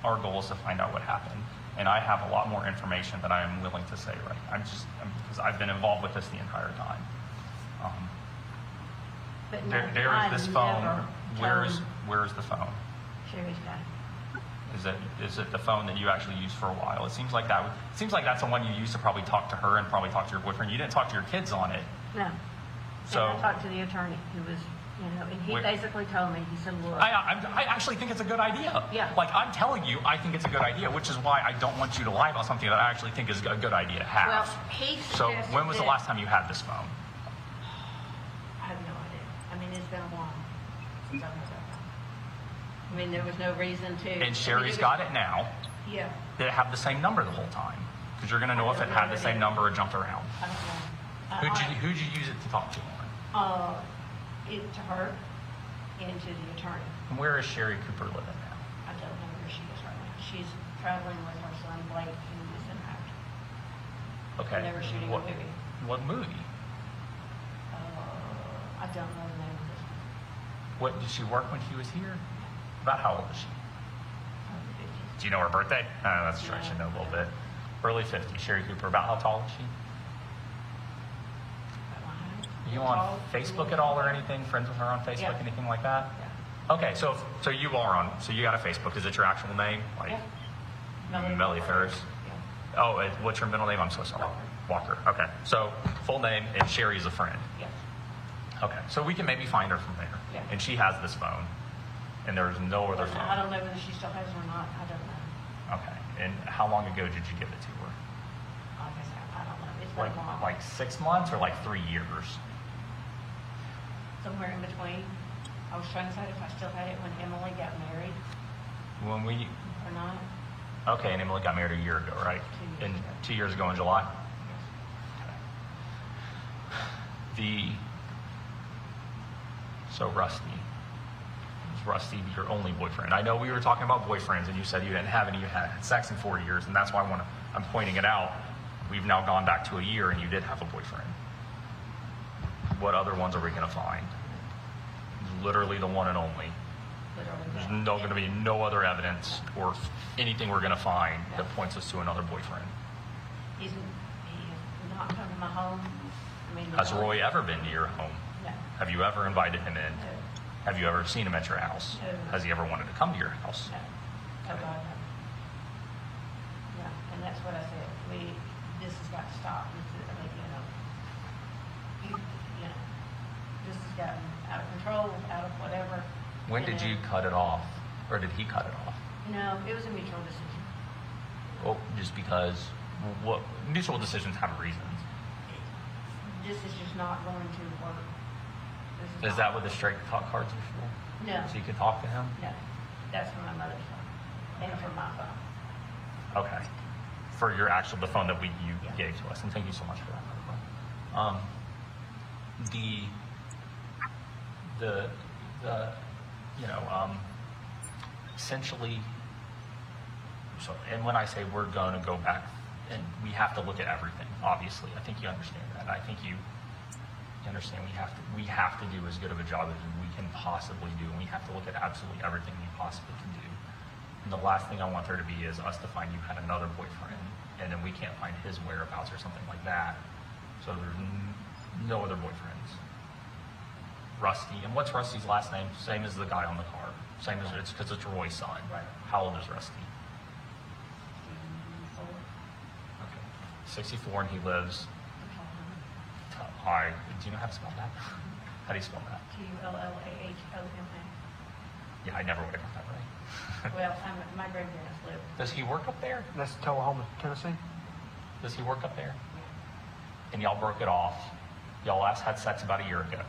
our goal is to find out what happened. And I have a lot more information than I am willing to say right. Because I've been involved with this the entire time. but no, There is this phone. never Where's the phone? Sherry's got it. Is it the phone that you actually used for a while? It seems like that's the one you used to probably talk to her and probably talk to your boyfriend. You didn't talk to your kids on it. No. So- And I talked to the attorney who was, you know, and he Wait. basically told me, he said, look. I actually think it's a good idea. Yeah. Like I'm telling you, I think it's a good idea, which is why I don't want you to lie about something that I actually think is a good idea to have. Well, he So suggested when was the that- last time you had this phone? I have no idea. I mean, it's been a while since I've had that phone. I mean, there was no reason to. And Sherry's got it now. Yeah, Did it have the same number the whole time? Because you're going to know if it had the same number or jumped around. I don't know. Who'd you use it to talk to on? It to her and to the attorney. And where is Sherry Cooper living now? I don't know where she is right now. She's traveling with her son Blake, who is an actor. Okay. And they were shooting a What- movie. What movie? I don't know the name of this one. What did she work when she was here? About how old is she? Probably 50. Do you know her birthday? That's stretching it a little bit. Early 50s. Sherry Cooper. About how tall is she? About my height. Are you on Tall, Facebook at all or anything? Friends with her on Facebook? Yeah. Anything like that? Yeah. Okay, so you are on. So you got a Facebook. Is it your actual name? Like Yeah. Melody Farris? Yeah. Oh, what's your middle name? I'm so sorry. Walker. Okay. So full name and Sherry's a friend. Yes. Okay. So we can maybe find her from there. Yeah. And she has this phone. And there's no other phone. I don't know whether she still has it or not. I don't know. Okay. And how long ago did you give it to her? I guess I don't know. It's been a while. Like 6 months or like 3 years? Somewhere in between. I was trying to decide if I still had it when Emily got married When we or not. Okay, and Emily got married a year ago, right? 2 years And ago. 2 years ago in July. Yes. So Rusty. Was Rusty your only boyfriend? I know we were talking about boyfriends, and you said you didn't have any. You had sex in 4 years, and that's why I'm pointing it out. We've now gone back to a year, and you did have a boyfriend. What other ones are we going to find? Literally the one and only. Literally. There's that. going to be no other evidence or anything we're going to find that points us to another boyfriend. He has not come to my home. I mean, Has Roy ever been to your home? No. Have you ever invited him in? No. Have you ever seen him at your house? No. Has he ever wanted to come to your house? No. Oh, God, no. Yeah, and that's what I said. This has got to stop. This is, I mean, this has gotten out of control, out of whatever. When did you cut it off? Or did he cut it off? No, it was a mutual decision. Oh, just because what mutual decisions have reasons. This is just not going to work. This Is that what the straight talk cards are for? No. So you could talk to him? No, that's from my mother's phone and from my phone. Okay. For your the phone that you Yeah. gave to us, and thank you so much for that. By the way. Essentially. So, and when I say we're going to go back, and we have to look at everything. Obviously, I think you understand that. I think you understand we have to do as good of a job as we can possibly do, and we have to look at absolutely everything we possibly can do. And the last thing I want there to be is us to find you had another boyfriend, and then we can't find his whereabouts or something like that. So there's no other boyfriends. Rusty, and what's Rusty's last name? Same as the guy on the car. Same as it's because it's Roy's son. Right. How old is Rusty? Okay, 64, and he lives. Hi. Do you know how to spell that? How do you spell that? Tullahoma. Yeah, I never would have got that right. Well, my grandparents live. Does he work up there? That's Tullahoma, Tennessee? Does he work up there? And y'all broke it off. Y'all last had sex about a year ago.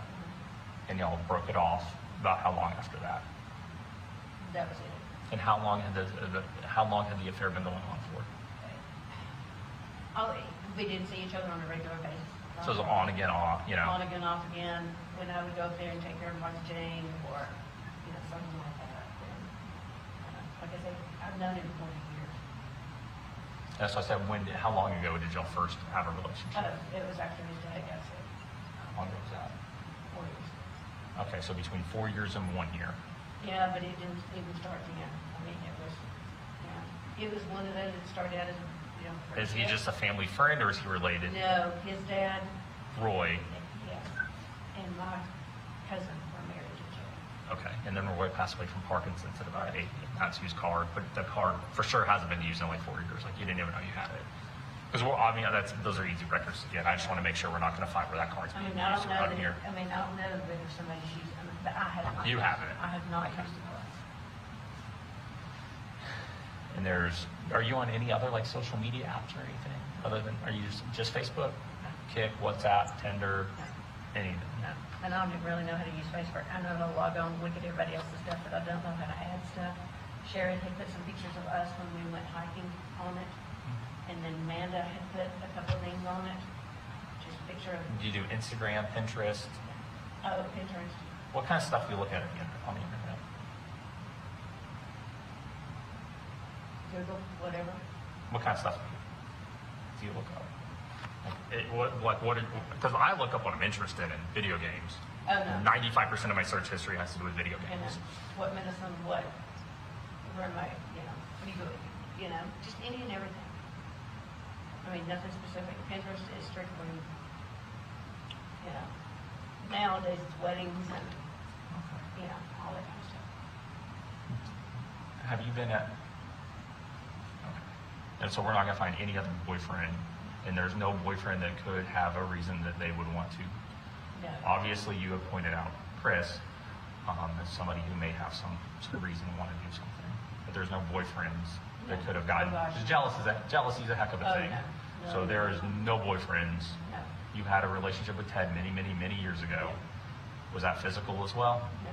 and y'all broke it off. About how long after that? That was it. And how long had the affair been going on for? Oh, we didn't see each other on a regular basis. So it was on again, off, you know. On again, off again, when I would go up there and take care of Martha Jane or, something like that. And, like I said, I've known him 40 years. That's why I said, how long ago did y'all first have a relationship? It was after his dad got sick, How long ago was that? 4 years. Okay, so between 4 years and 1 year. Yeah, but it didn't even start then. I mean, it was one of those that started out as, Is he just a family friend, or is he related? No, his dad, Roy. yeah, and my cousin were married to each other. Okay, and then Roy passed away from Parkinson's at about 8. That's whose card, but the card for sure hasn't been used in like 4 years. Like you didn't even know you had it. Because those are easy records to get. I just want to make sure we're not going to find where that card's I being mean, I used don't know around that, here. I mean, I don't know that if somebody's using it, but I have not. You used haven't? it. I have not Okay. used it once. And are you on any other like social media apps or anything? Other than, are you just Facebook? Kick, WhatsApp, Tinder, anything? No, and I don't really know how to use Facebook. I know how to log on, look at everybody else's stuff, but I don't know how to add stuff. Sharon had put some pictures of us when we went hiking on it, and then Amanda had put a couple of things on it. Just a picture of, Do you do Instagram, Pinterest? Pinterest. What kind of stuff do you look at on the internet? Google, whatever. What kind of stuff do you look up? Because I look up what I'm interested in, video games. Oh, no. 95% of my search history has to do with video And games. what medicine, where am I, legal, just any and everything. I mean, nothing specific. Pinterest is strictly, nowadays it's weddings and, all that kind of stuff. Have you been at? Okay. And so we're not going to find any other boyfriend, and there's no boyfriend that could have a reason that they would want to. No. Obviously, you have pointed out Chris as somebody who may have some reason to want to do something, but there's no boyfriends that No. could have gotten. Oh, gosh. Because jealousy is a heck of a Oh, thing. no. No. So there is no boyfriends. No, You had a relationship with Ted many, many, many years ago. Was that physical as well? no,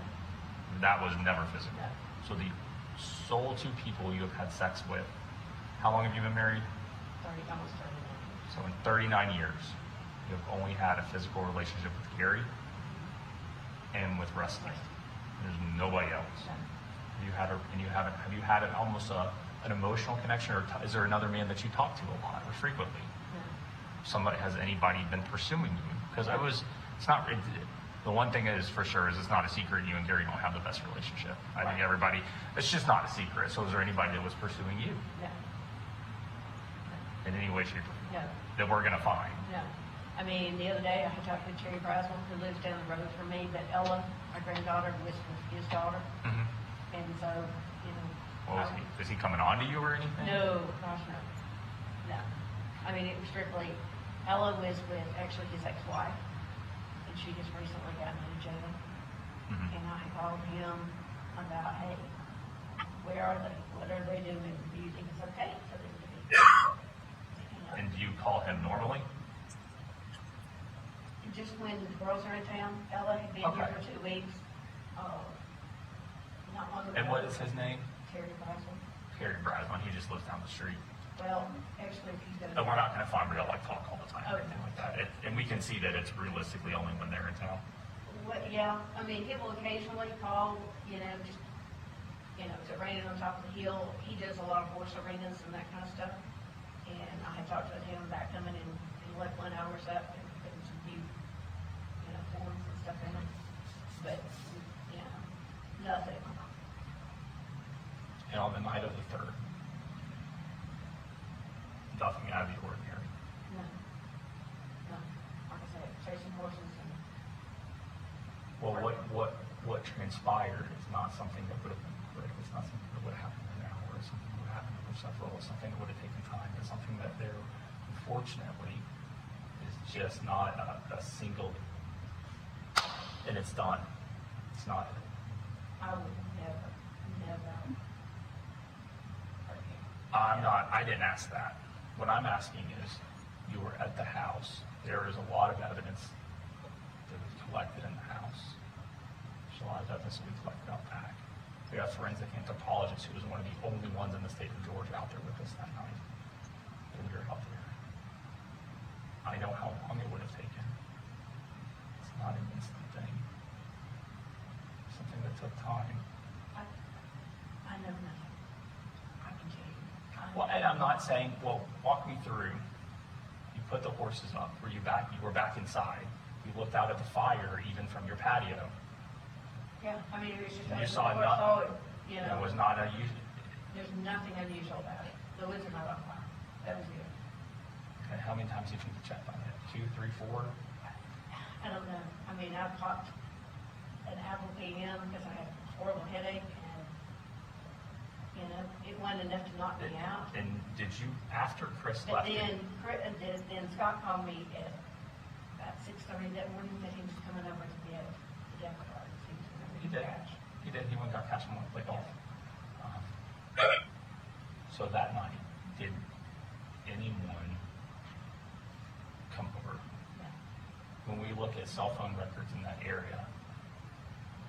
That was never physical. No. So the sole two people you have had sex with, how long have you been married? almost 39. So in 39 years, you have only had a physical relationship with Gary and with Rusty. There's nobody else. No. Have you had an emotional connection, or is there another man that you talk to a lot or frequently? No. Has anybody been pursuing you? Because the one thing is for sure is it's not a secret you and Gary don't have the best relationship. I think everybody, it's just not a secret. So is there anybody that was pursuing you No. in any way, shape, or form No. that we're going to find? No. I mean, the other day I had talked with Terry Braswell, who lives down the road from me, but Ella, my granddaughter, was with his daughter. Mm-hmm. And so, Is he coming on to you or anything? No, gosh, no. No. I mean, it was strictly, Ella was with actually his ex-wife, and she just recently got out of jail. Mhm. And I called him about, hey, where are they? What are they doing? Do you think it's okay for them to be? And do you call him normally? Just when the girls are in town, Ella had been here Okay. for 2 weeks. Not long ago. And what is his name? Terry Braswell. Terry Brasman. He just lives down the street. Well, actually, if he's gonna. And we're not going to find real talk all the time or Oh. anything like that. And we can see that it's realistically only when they're in town. Yeah, I mean, he will occasionally call, just, is it raining on top of the hill? He does a lot of horse arenas and that kind of stuff. And I had talked with him about coming in and left 1 hour up and putting some new, forms and stuff in it. But, nothing. And on the night of the 3rd, nothing out of the ordinary. No. No. Like I said, chasing horses and. Well, what transpired is not something that would have been quick. It's not something that would have happened in an hour. It's something that would happen over several. It's something that would have taken time. It's something that there, unfortunately, is just not a single. And it's done. It's not. I would never. I didn't ask that. What I'm asking is, you were at the house. There is a lot of evidence that was collected in the house. specialized evidence we collected out back. We have forensic anthropologist who was one of the only ones in the state of Georgia out there with us that night. We were out there. I know how long it would have taken. It's not an instant thing. Something that took time. I know nothing. I can tell you. Well, and I'm not saying, well, walk me through. You put the horses up. Were you back? You were back inside. You looked out at the fire, even from your patio. Yeah, I mean, it was just. You saw nothing. nothing. You It know, was not a usual. there's nothing unusual about it. The woods are not on fire. That was it. Okay, how many times do you think you checked on it? 2, 3, 4? I don't know. I mean, I popped an apple PM because I had a horrible headache and, you know, it wasn't enough to knock me out. And did you, after Chris But left? then Scott called me at about 6:30 that morning that he was coming over to get the deck cards. He did. He did. He went and got cash and went to play golf. So that night, did anyone come over? Yeah. When we look at cell phone records in that area,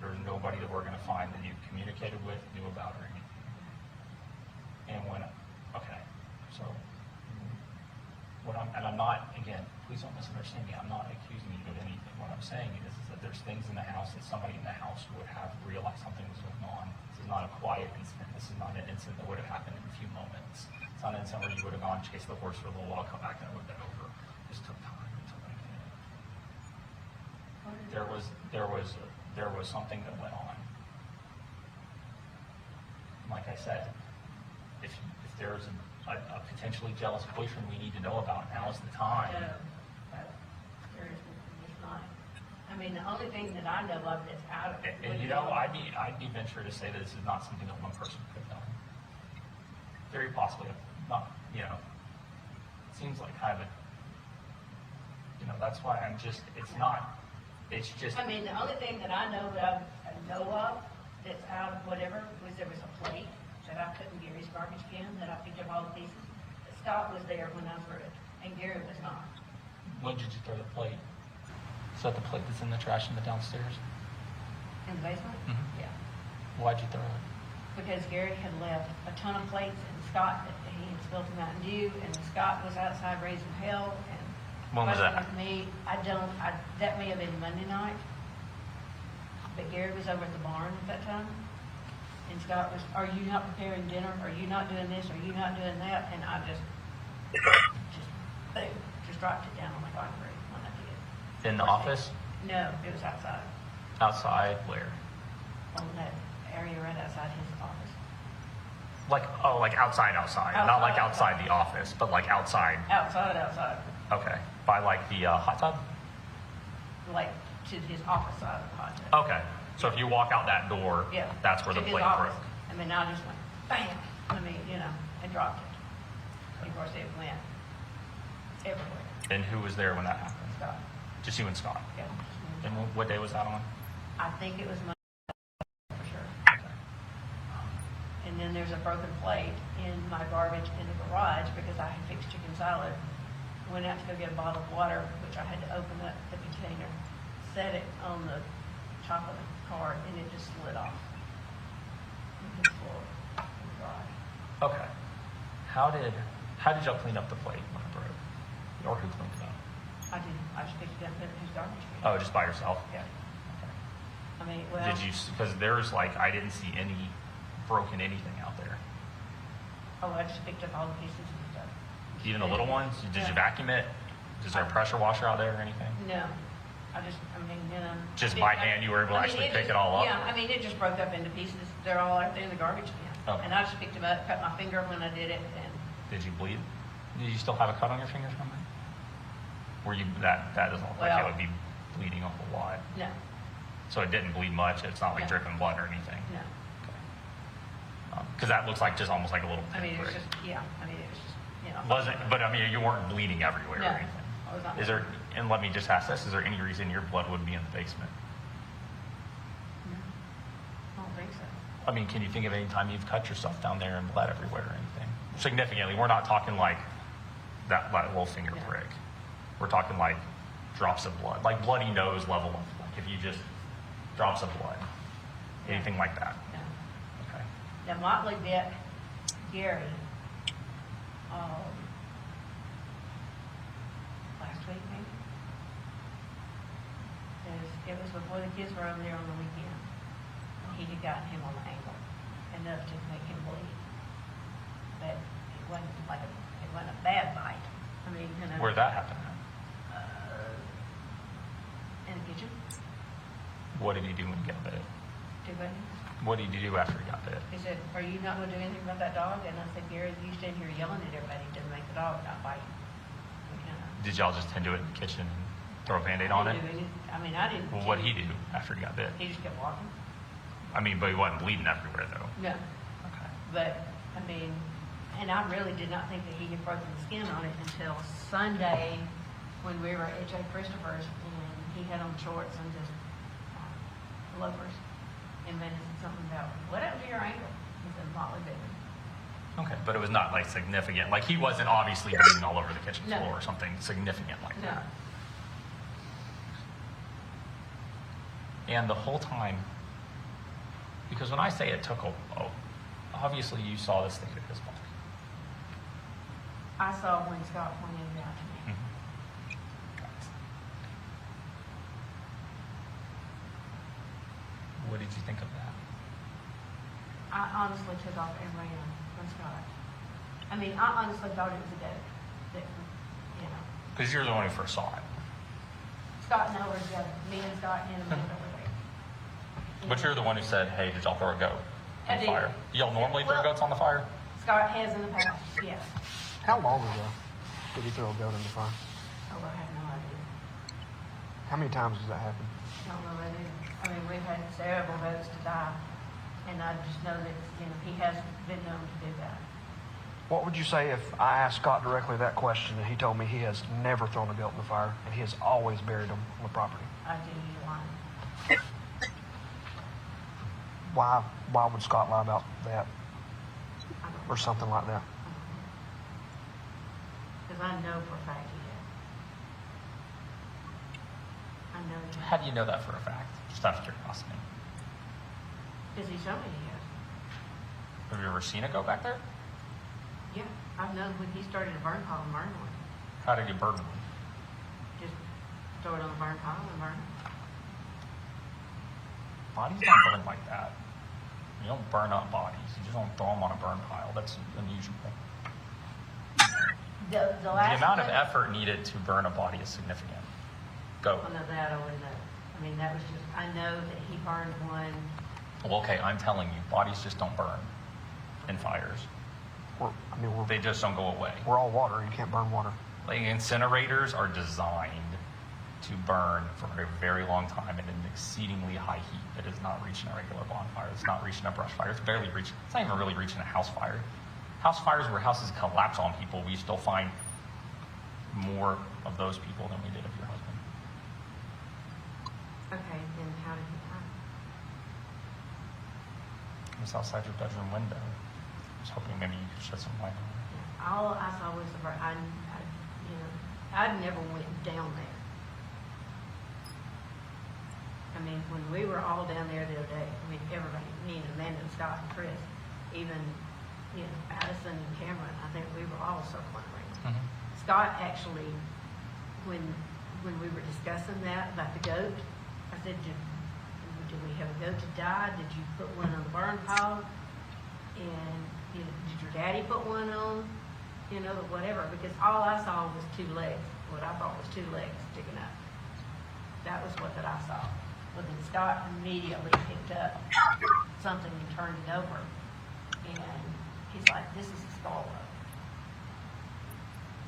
there's nobody that we're going to find that you communicated with, knew about, or anything. And when, okay, so and I'm not, again, please don't misunderstand me. I'm not accusing you of anything. What I'm saying is that there's things in the house that somebody in the house would have realized something was going on. This is not a quiet incident. This is not an incident that would have happened in a few moments. It's not an incident where you would have gone chase the horse for a little while, come back, and it would have been over. It just took time until it did. There was something that went on. Like I said, if there's a potentially jealous boyfriend we need to know about, now's the time. Seriously, it's not. I mean, the only thing that I know of that's out of it. And you know, I'd be venture to say that this is not something that one person could have done. Very possibly, not, you know, it seems like kind of a, you know, that's why I'm just, it's just. I mean, the only thing that I know of that's out of whatever was there was a plate that I put in Gary's garbage can that I picked up all the pieces. Scott was there when I threw it, and Gary was not. When did you throw the plate? Is that the plate that's in the trash in the downstairs? In the basement? Mhm. Yeah. Why'd you throw it? Because Gary had left a ton of plates, and Scott, he had spilled them out in Dew, and Scott was outside raising hell, and When was that? fussing with me. That may have been Monday night, but Gary was over at the barn at that time, and Scott was, are you not preparing dinner? Are you not doing this? Are you not doing that? And I just boom, just dropped it down on my concrete when I did. In the office? No, it was outside, Outside? Where? on that area right outside his office. Like outside. Not like outside the office, but like outside. Outside. Okay. By like the hot tub? Like to his office side of the hot tub. Okay. So if you walk out that door, Yeah. that's where to the his plate office. broke. I mean, I just went, bam, and dropped it. And of course, it went everywhere. And who was there when that happened? Scott. Just you and Scott. Yeah. And what day was that on? I think it was Monday for sure. Okay. And then there's a broken plate in my garbage in the garage because I had fixed chicken salad. Went out to go get a bottle of water, which I had to open up the container, set it on the top of the cart, and it just slid off into the floor in the garage. Okay. How did y'all clean up the plate when it broke? Or who cleaned it up? I just picked it up in his garbage can. Oh, just by yourself? Yeah. Okay. I mean, well. Did you, because there's like, I didn't see any broken anything out there. Oh, I just picked up all the pieces and stuff. Even the little ones? Did you Yeah. vacuum it? Is there a pressure washer out there or anything? No. Just by hand, you were able to actually pick it all up? Yeah, I mean, it just broke up into pieces. They're all out there in the garbage can. Okay. And I just picked them up, cut my finger when I did it, and Did you bleed? Did you still have a cut on your finger from it? Were you, that doesn't look like it Well- would be bleeding a whole lot. no, So it didn't bleed much? It's not like No. dripping blood or anything? no. Because that looks like just almost like a little I mean, it was pinprick. just, Wasn't, but I mean, you weren't bleeding everywhere No, or anything? I was not. Is there, and let me just ask this, is there any reason your blood would be in the basement? No, I don't think so. I mean, can you think of any time you've cut yourself down there and bled everywhere or anything? Significantly, we're not talking like that little finger No. prick. We're talking like drops of blood, like bloody nose level of, like if you just, drops of blood. anything like that? No. Okay. Now, Motley bit Gary, last week maybe. It was before the kids were over there on the weekend. And he had gotten him on the ankle, enough to make him bleed. But it wasn't it wasn't a bad bite. I mean, you know. Where'd that happen at? In the kitchen. What did he do when he got bit? Do what? What did he do after he got bit? He said, "Are you not going to do anything about that dog?" And I said, "Gary, you stand here yelling at everybody. It doesn't make the dog not bite." Did y'all just tend to it in the kitchen and throw a Band-Aid on it? I mean, I didn't. Well, what'd he do after he got bit? He just kept walking. I mean, but he wasn't bleeding everywhere, though. No, Okay. but I mean, and I really did not think that he had broken the skin on it until Sunday when we were at H.A. Christopher's and he had on shorts and just loafers. And then said something about, "What happened to your ankle?" He said, "Motley bit me." Okay, but it was not like significant. Like he wasn't obviously bleeding all over the kitchen No. floor or something significant like No. that. And the whole time, because when I say it took obviously you saw the state of his body. I saw when Scott pointed it out to me. What did you think of that? I honestly took off and ran from Scott. I mean, I honestly thought it was a goat. That, you know, Because you're the one who first saw it. Scott and I were together. Me and Scott and Amanda were there. But you're the one who said, "Hey, did y'all throw a goat I on the did. fire?" Y'all normally throw Well- goats on the fire? Scott has in the past, yes. How long ago did he throw a goat in the fire? Oh, I have no idea. How many times does that happen? I don't know that either. I mean, we've had several goats to die, and I just know that, you know, he has been known to do that. What would you say if I asked Scott directly that question and he told me he has never thrown a goat in the fire and he has always buried them on the property? I do use lying. Why would Scott lie about that I don't or something like that? Because I know for a fact he did. I know he How do you know that for a fact? Just out of curiosity. Because he showed me he has. Have you ever seen a goat back there? Yeah, I've known when he started a burn pile and burn one. How did you burn one? Just throw it on the burn pile and burn it. Bodies don't burn like that. You don't burn up bodies. You just don't throw them on a burn pile. That's unusual. The The last amount of one- effort needed to burn a body is significant. Go. Oh, no, that I wouldn't know. I mean, that was just, I know that he burned one. Well, okay, I'm telling you, bodies just don't burn in fires. They just don't go away. We're all water. You can't burn water. Like incinerators are designed to burn for a very long time at an exceedingly high heat that is not reaching a regular bonfire. It's not reaching a brush fire. It's barely reaching. It's not even really reaching a house fire. House fires where houses collapse on people, we still find more of those people than we did of your husband. Okay, then how did he die? It was outside your bedroom window. I was hoping maybe you could shed some light on it. All I saw was the burn. I never went down there. I mean, when we were all down there the other day, I mean, everybody, me and Amanda and Scott and Chris, even, you know, Addison and Cameron, I think we were all circling around. Scott actually, when we were discussing that about the goat, I said, do we have a goat to die? Did you put one on the burn pile? And you know, did your daddy put one on? You know, whatever. Because all I saw was two legs. What I thought was two legs sticking up. That was what that I saw. But then Scott immediately picked up something and turned it over. And he's like, "This is a skull rope."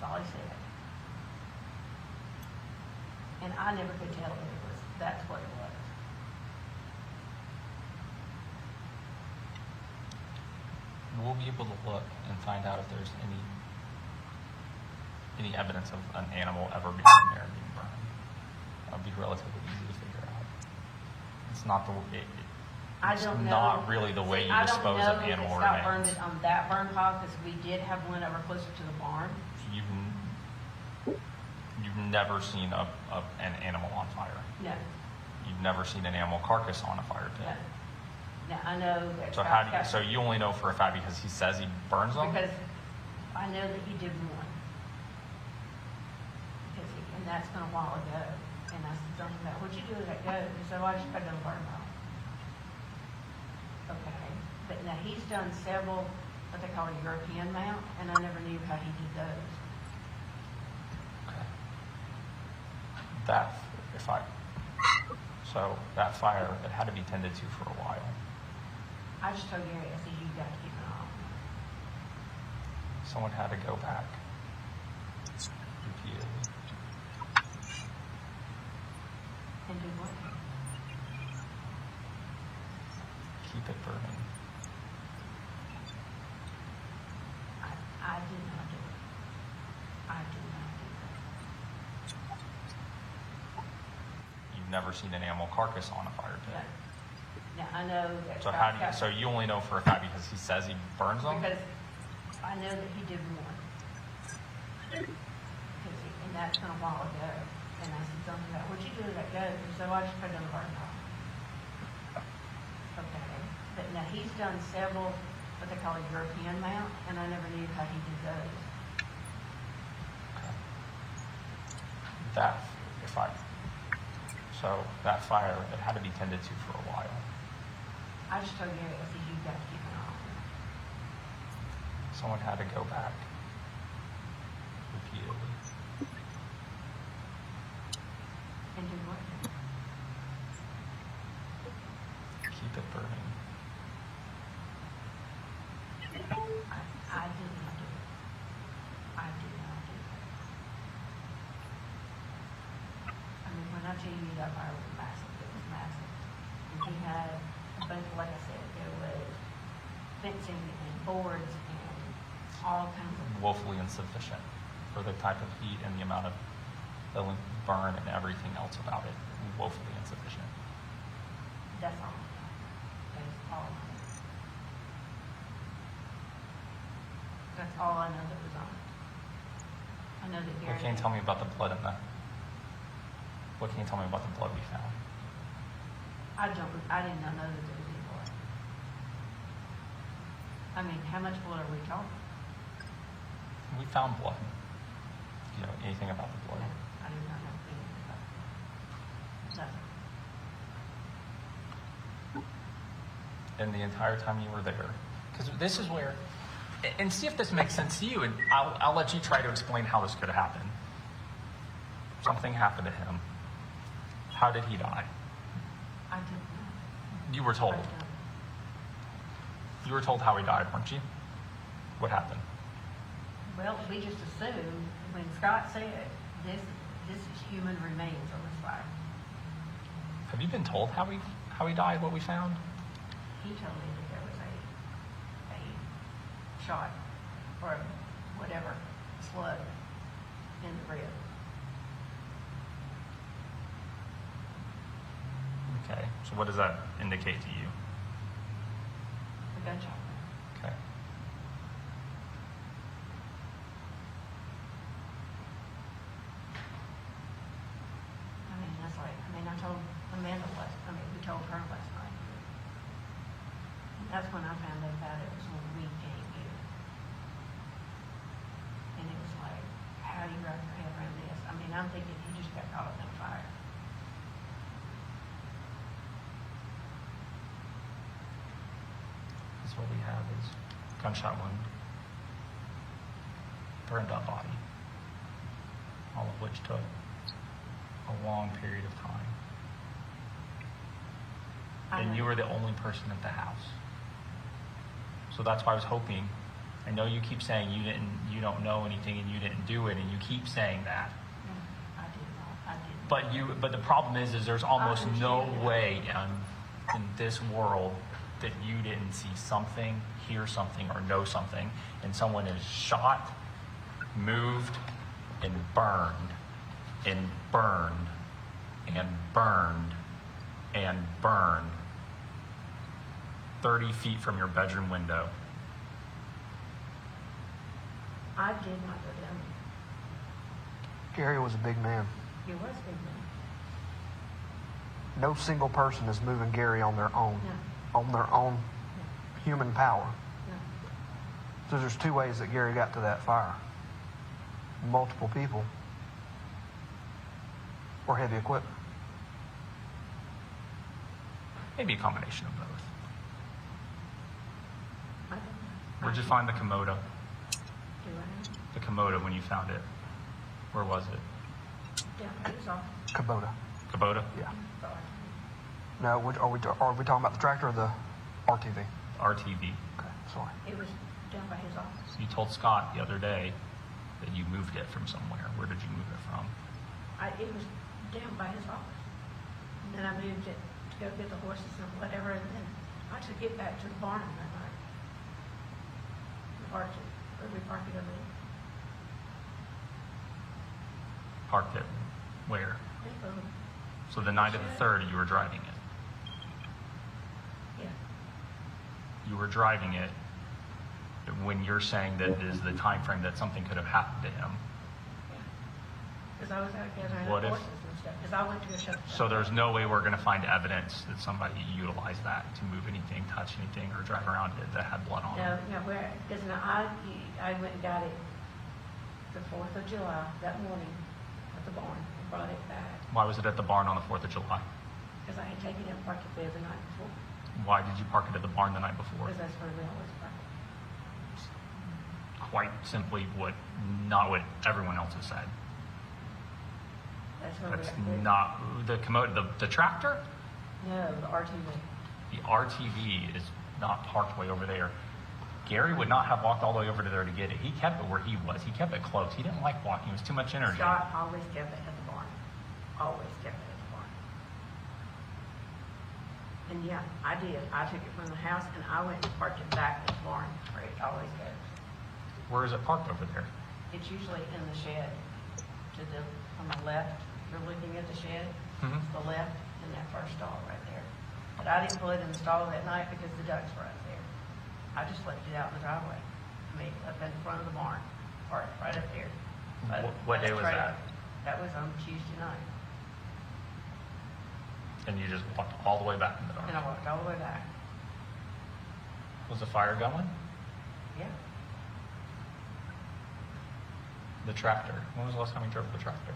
That's all he said. And I never could tell if it was, that's what it was. We'll be able to look and find out if there's any evidence of an animal ever being in there and being burned. That'll be relatively easy to figure out. It's not the I it's don't know. not really the way you dispose of animal I don't know if Scott burned remains. it on that burn pile, because we did have one over closer to the barn. You've never seen an animal on fire. No, You've never seen an animal carcass on a fire pit. no. Now, I know that. So how do you, so you only know for a fact because he says he burns them? Because I know that he did one. And that's been a while ago. And I said, something about, what'd you do with that goat? He said, well, I just put it in the burn pile. Okay. But now he's done several, what they call a European mount, and I never knew how he did those. Okay. That, so that fire, it had to be tended to for a while. I just told Gary, I said, you got to keep it on. Someone had to go back repeatedly. And do what? Keep it burning. I did not do it. I did not do that. You've never seen an animal carcass on a fire pit. Now, I know that. So how do you, so you only know for a fact because he says he burns them? Because I know that he did one. And that's been a while ago. And I said something about, what'd you do with that goat? He said, well, I just put it in the burn pile. Okay. But now he's done several, what they call a European mount, and I never knew how he did those. That, so that fire, it had to be tended to for a while. I just told Gary, I said, you got to keep it on. Someone had to go back repeatedly. And do what? Keep it burning. I did not do it. I did not do that. I mean, when I tell you that fire was massive, it was massive. And he had a bunch, like I said, there was fencing and boards and all kinds of. Woefully insufficient for the type of heat and the amount of the burn and everything else about it. Woefully insufficient. That's all. That is all I know. That's all I know that was on it. I know that Gary. What can you tell me about the blood in the? What can you tell me about the blood we found? I did not know that there was any blood. I mean, how much blood are we talking? We found blood. You know anything about the blood? I did not know anything about it. Nothing. And the entire time you were there, because this is where, and see if this makes sense to you, and I'll let you try to explain how this could happen. Something happened to him. How did he die? I didn't know. You were told. I don't. You were told how he died, weren't you? What happened? Well, we just assumed, when Scott said, this is human remains on this fire. Have you been told how he died? What we found? He told me that there was a shot or whatever slug in the rib. Okay. So what does that indicate to you? A gunshot. Okay. I told Amanda we told her last night. And that's when I found out about it, was when we came here. And it was like, how do you wrap your head around this? I mean, I'm thinking he just got caught up in a fire. That's what we have is gunshot wound, burned up body, all of which took a long period of time. And you were the only person at the house. So that's why I was hoping. I know you keep saying you don't know anything and you didn't do it, and you keep saying that. I didn't. But the problem is there's almost no way in this world that you didn't see something, hear something, or know something, and someone is shot, moved, and burned, and burned, and burned, and burned 30 feet from your bedroom window. I did not go down Gary was a big man. there. It was big man. No single person is moving Gary on their own. No. on their own human power. No. So there's two ways that Gary got to that fire. Multiple people or heavy equipment. Maybe a combination of both. I don't know. Where'd you find the Komodo? Do I? The Komodo when you found it. Where was it? Yeah, it was off. Kubota. Kubota? Yeah. No, are we talking about the tractor or the RTV? RTV. Okay, sorry. It was down by his office. You told Scott the other day that you moved it from somewhere. Where did you move it from? It was down by his office. And then I moved it to go get the horses and whatever, and then I took it back to the barn that night. We parked it over there. Parked it where? Over. So the night of the 3rd, you were driving it. Yeah. You were driving it when you're saying that is the time frame that something could have happened to him. Because I was out gathering What if- horses and stuff. Because I went to go shut the So there's no way we're going to find evidence that somebody utilized that to move anything, touch anything, or drive around it that had blood on it. No, because I went and got it the 4th of July that morning at the barn and brought it back. Why was it at the barn on the 4th of July? Because I had taken it and parked it there the night before. Why did you park it at the barn the night before? Because that's where we always park it. Quite simply not what everyone else has said. That's where That's we not the Komodo, the tractor? No, the RTV. The RTV is not parked way over there. Gary would not have walked all the way over to there to get it. He kept it where he was. He kept it close. He didn't like walking. It was too much energy. Scott always kept it at the barn. Always kept it at the barn. And yeah, I did. I took it from the house and I went and parked it back at the barn where it always goes. Where is it parked over there? It's usually in the shed on the left. You're looking at the shed, Mhm. It's the left in that first stall right there. But I didn't pull it in the stall that night because the ducks were up there. I just left it out in the driveway. I mean, up in front of the barn, parked right up there. But What day was that's that? That was on Tuesday night. And you just walked all the way back in the And I dark. walked all the way back. Was the fire going? Yeah. The tractor. When was the last time you drove the tractor?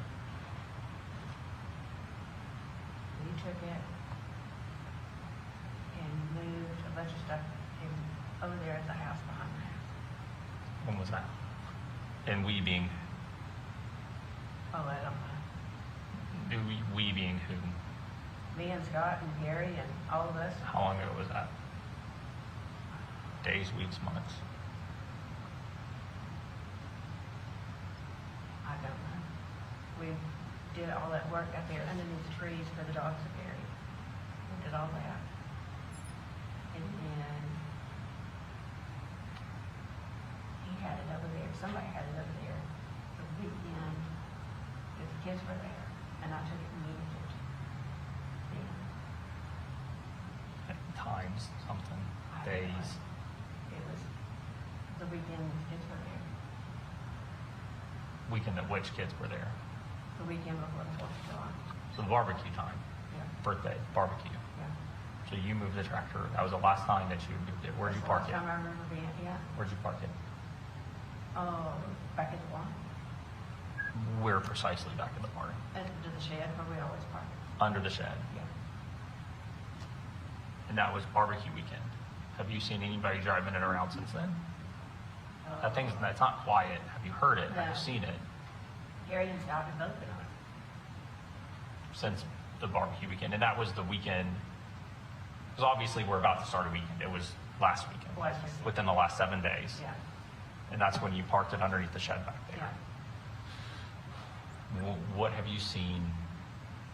We took it and moved a bunch of stuff over there at the house behind the house. When was that? And we being, Oh, I don't know. we being who? Me and Scott and Gary and all of us. How long ago was that? Days, weeks, months? I don't know. We did all that work out there underneath the trees for the dogs to bury. We did all that. And then he had it over there, somebody had it over there the weekend if the kids were there. And I took it and moved it. Yeah. Times, something, I don't know. days. It was the weekend the kids were there. Weekend that which kids were there? The weekend before the 4th of July. So the barbecue time, Yeah, birthday, barbecue. yeah. So you moved the tractor. That was the last time that you moved it. Where'd you park That's it? the last time I remember being, yeah. Where'd you park it? Oh, back at the barn. Where precisely back in the barn? Under the shed where we always park. Under the shed. Yeah. And that was barbecue weekend. Have you seen anybody driving it around since then? That thing's, it's not quiet. Have you heard it? Have No. you seen it? Gary and Scott have both been on it. Since the barbecue weekend? And that was the weekend, because obviously we're about to start a weekend. It was last weekend. Last weekend. Within the last 7 days. Yeah, And that's when you parked it underneath the shed back yeah. there. What have you seen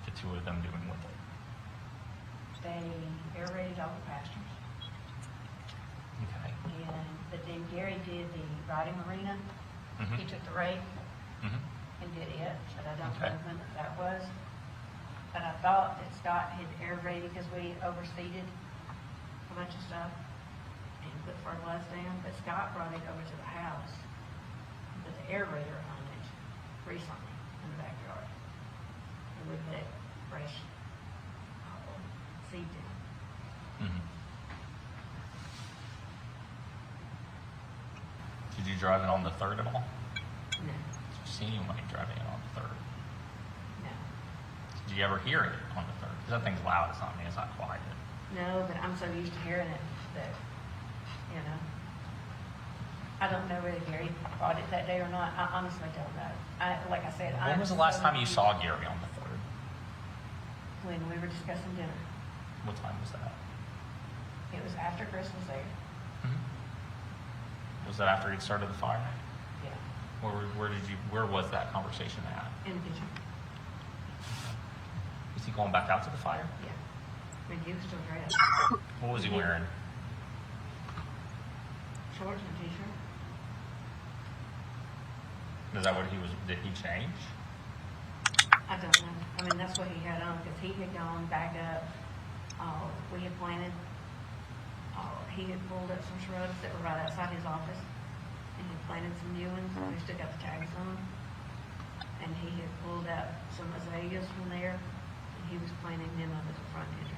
the two of them doing with it? They aerated all the pastures. Okay. But then Gary did the riding arena. Mhm. He took the rake Mhm. and did it, but I don't Okay. know when that was. But I thought that Scott had aerated because we overseeded a bunch of stuff and put fertilizer down, but Scott brought it over to the house, with the aerator on it recently in the backyard. And we put fresh seed down. Mhm. drive it on the 3rd at all? No, Did you see anybody driving it on the 3rd? no. Did you ever hear it on the 3rd? Because that thing's loud. It's not me. It's not quiet. No, but I'm so used to hearing it that, you know. I don't know whether Gary bought it that day or not. I honestly don't know. Like I said, When was the last time you saw Gary on the 3rd? When we were discussing dinner. What time was that? It was after Chris was there. Was that after he'd started the fire? Yeah. Where was that conversation at? In the kitchen. Was he going back out to the fire? Yeah. When he was still dressed. What was he wearing? Shorts and t-shirt. Is that what he was? Did he change? I don't know. I mean, that's what he had on because he had gone back up. We had planted. He had pulled up some shrubs that were right outside his office, and he planted some new ones. We still got the tags on them. And he had pulled out some azaleas from there, and he was planting them up at the front entrance.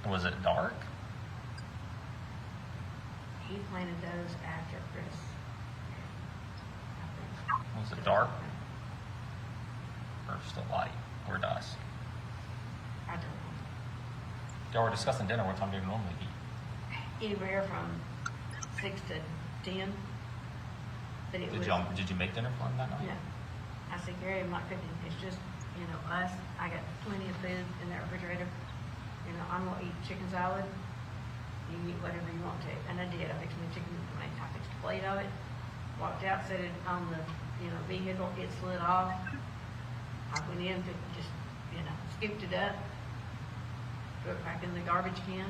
Was it dark? He planted those after Chris. I think. Was it dark? Or still light? Or dusk? I don't know. Y'all were discussing dinner. What time do you normally eat? Anywhere from 6 to 10. But it was. Did you make dinner for him that night? No. I said, Gary, I'm not cooking. It's just, you know, us. I got plenty of food in that refrigerator. You know, I'm gonna eat chicken salad. You eat whatever you want to. And I did. I fixed my chicken. I fixed a plate of it. Walked out, set it on the, vehicle. It slid off. I went in to just, scooped it up. Put it back in the garbage can.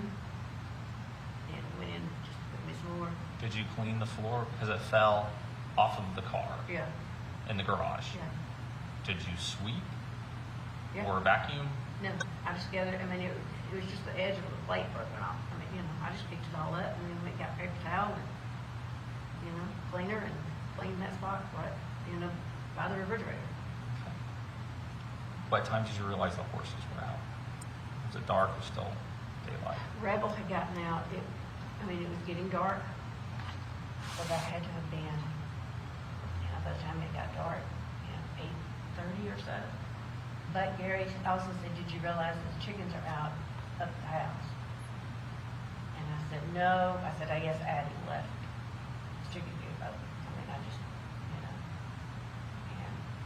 And went in, just put me some more. Did you clean the floor because it fell off of the car Yeah. in the garage? Yeah. Did you sweep Yeah. or vacuum? No, I just gathered, it was just the edge of the plate broken off. I just picked it all up and then went and got paper towel and, cleaner and cleaned that spot right, by the refrigerator. Okay. What time did you realize the horses were out? Was it dark or still daylight? Rebel had gotten out. It was getting dark. So that had to have been, by the time it got dark, 8:30 or so. But Gary also said, did you realize the chickens are out of the house? And I said, no. I said, I guess Addie left his chicken coop open. I just, and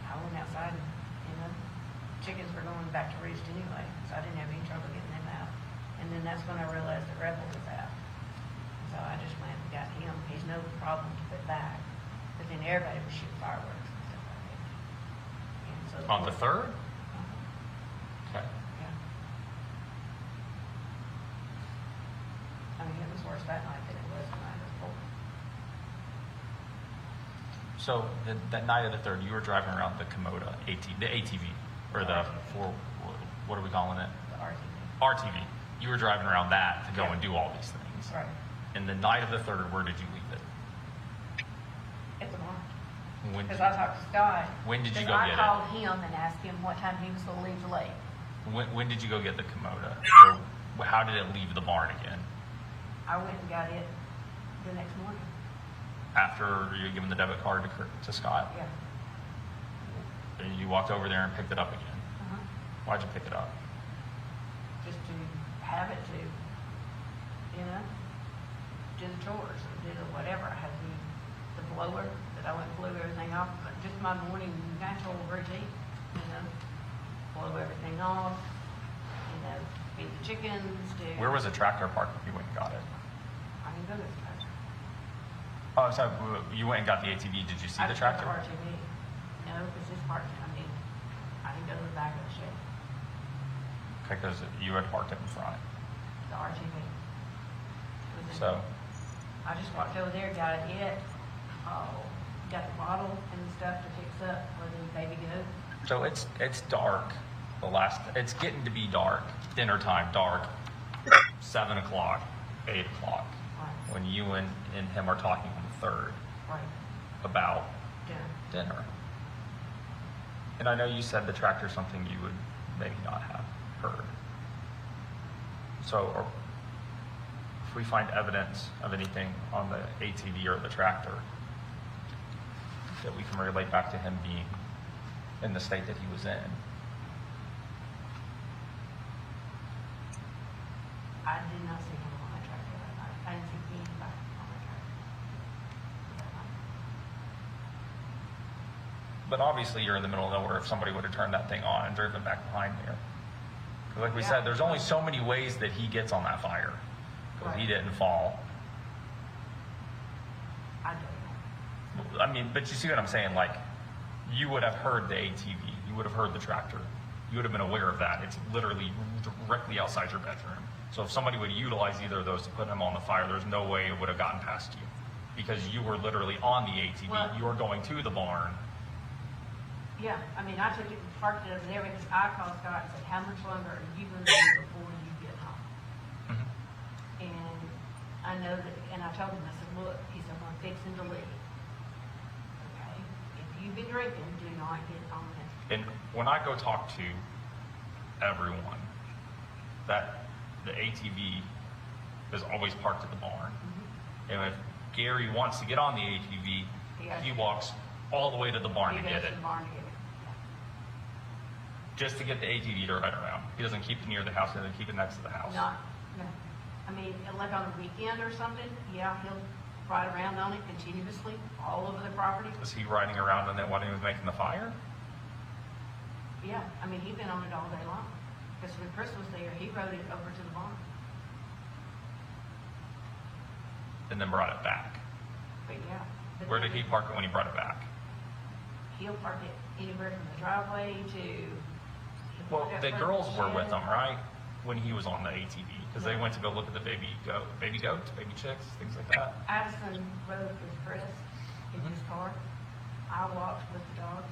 I went outside and, chickens were going back to roost anyway, so I didn't have any trouble getting them out. And then that's when I realized that Rebel was out. So I just went and got him. He's no problem to put back. But then everybody was shooting fireworks and stuff like that. And so On the 3rd? Okay. Yeah. It was worse that night than it was the night before. So that night of the 3rd, you were driving around the Komoda the ATV, or the what are we calling it? The RTV. RTV. You were driving around that to go Yeah. and do all these things. Right. And the night of the 3rd, where did you leave it? At the barn. When Because I talked to Scott. When did you 'cause go get it? I called him and asked him what time he was going to leave the lake. when did you go get the Komoda? Or how did it leave the barn again? I went and got it the next morning. After you had given the debit card to Scott? Yeah. And you walked over there and picked it up again. Uh-huh. Why'd you pick it up? Just to have it to, do the chores or do the whatever. I had the blower that I went and blew everything off, but just my morning natural routine, blow everything off, feed the chickens, do. Where was the tractor parked if you went and got it? I can go to the tractor. Oh, so you went and got the ATV. Did you see the tractor? RTV. No, because this part, I can go to the back of the shed, Okay, because you had parked it in front. the RTV. It was in- So, I just walked over there, got it, got the bottle and stuff to fix up for the baby goat. so it's dark. It's getting to be dark. Dinner time, dark. 7 o'clock, 8 o'clock. Right. When you and him are talking on the 3rd Right. about Dinner. dinner. And I know you said the tractor's something you would maybe not have heard. So, we find evidence of anything on the ATV or the tractor that we can relate back to him being in the state that he was in. I did not see him on that tractor that night. I didn't see anybody on that tractor that night. But obviously, you're in the middle of nowhere. If somebody would have turned that thing on and driven back behind there, 'cause like we Yeah. said, there's only so many ways that he gets on that fire because he Right. didn't fall. I don't know. I mean, but you see what I'm saying? Like, you would have heard the ATV, you would have heard the tractor, you would have been aware of that. It's literally directly outside your bedroom. So if somebody would utilize either of those to put him on the fire, there's no way it would have gotten past you because you were literally on the ATV. Well- You were going to the barn. Yeah, I mean, I took it and parked it over there because I called Scott and said, how much longer are you going to do before you get home? Mm-hmm. And I know that, and I told him, I said, look, he said, I'm fixing to leave. Okay, if you've been drinking, do not get on it. And when I go talk to everyone, that the ATV is always parked at the barn. And if Gary wants to get on the ATV, Yes. he walks all the way to the barn He to goes get to it, the barn to get it. just to get the ATV to ride around. He doesn't keep it near the house, he doesn't keep it next to the house. Not, no. I mean, like on a weekend or something, yeah, he'll ride around on it continuously all over the property. Was he riding around on it when he was making the fire? Yeah, I mean, he's been on it all day long. Because when Chris was there, he rode it over to the barn. And then brought it back? But yeah. but Where did then he park it when he brought it back? He'll park it anywhere from the driveway to. Well, the girls were with him, right? When he was on the ATV, because they went to go look at the baby goats, baby chicks, things like that. Addison rode with Chris in his car. I walked with the dogs.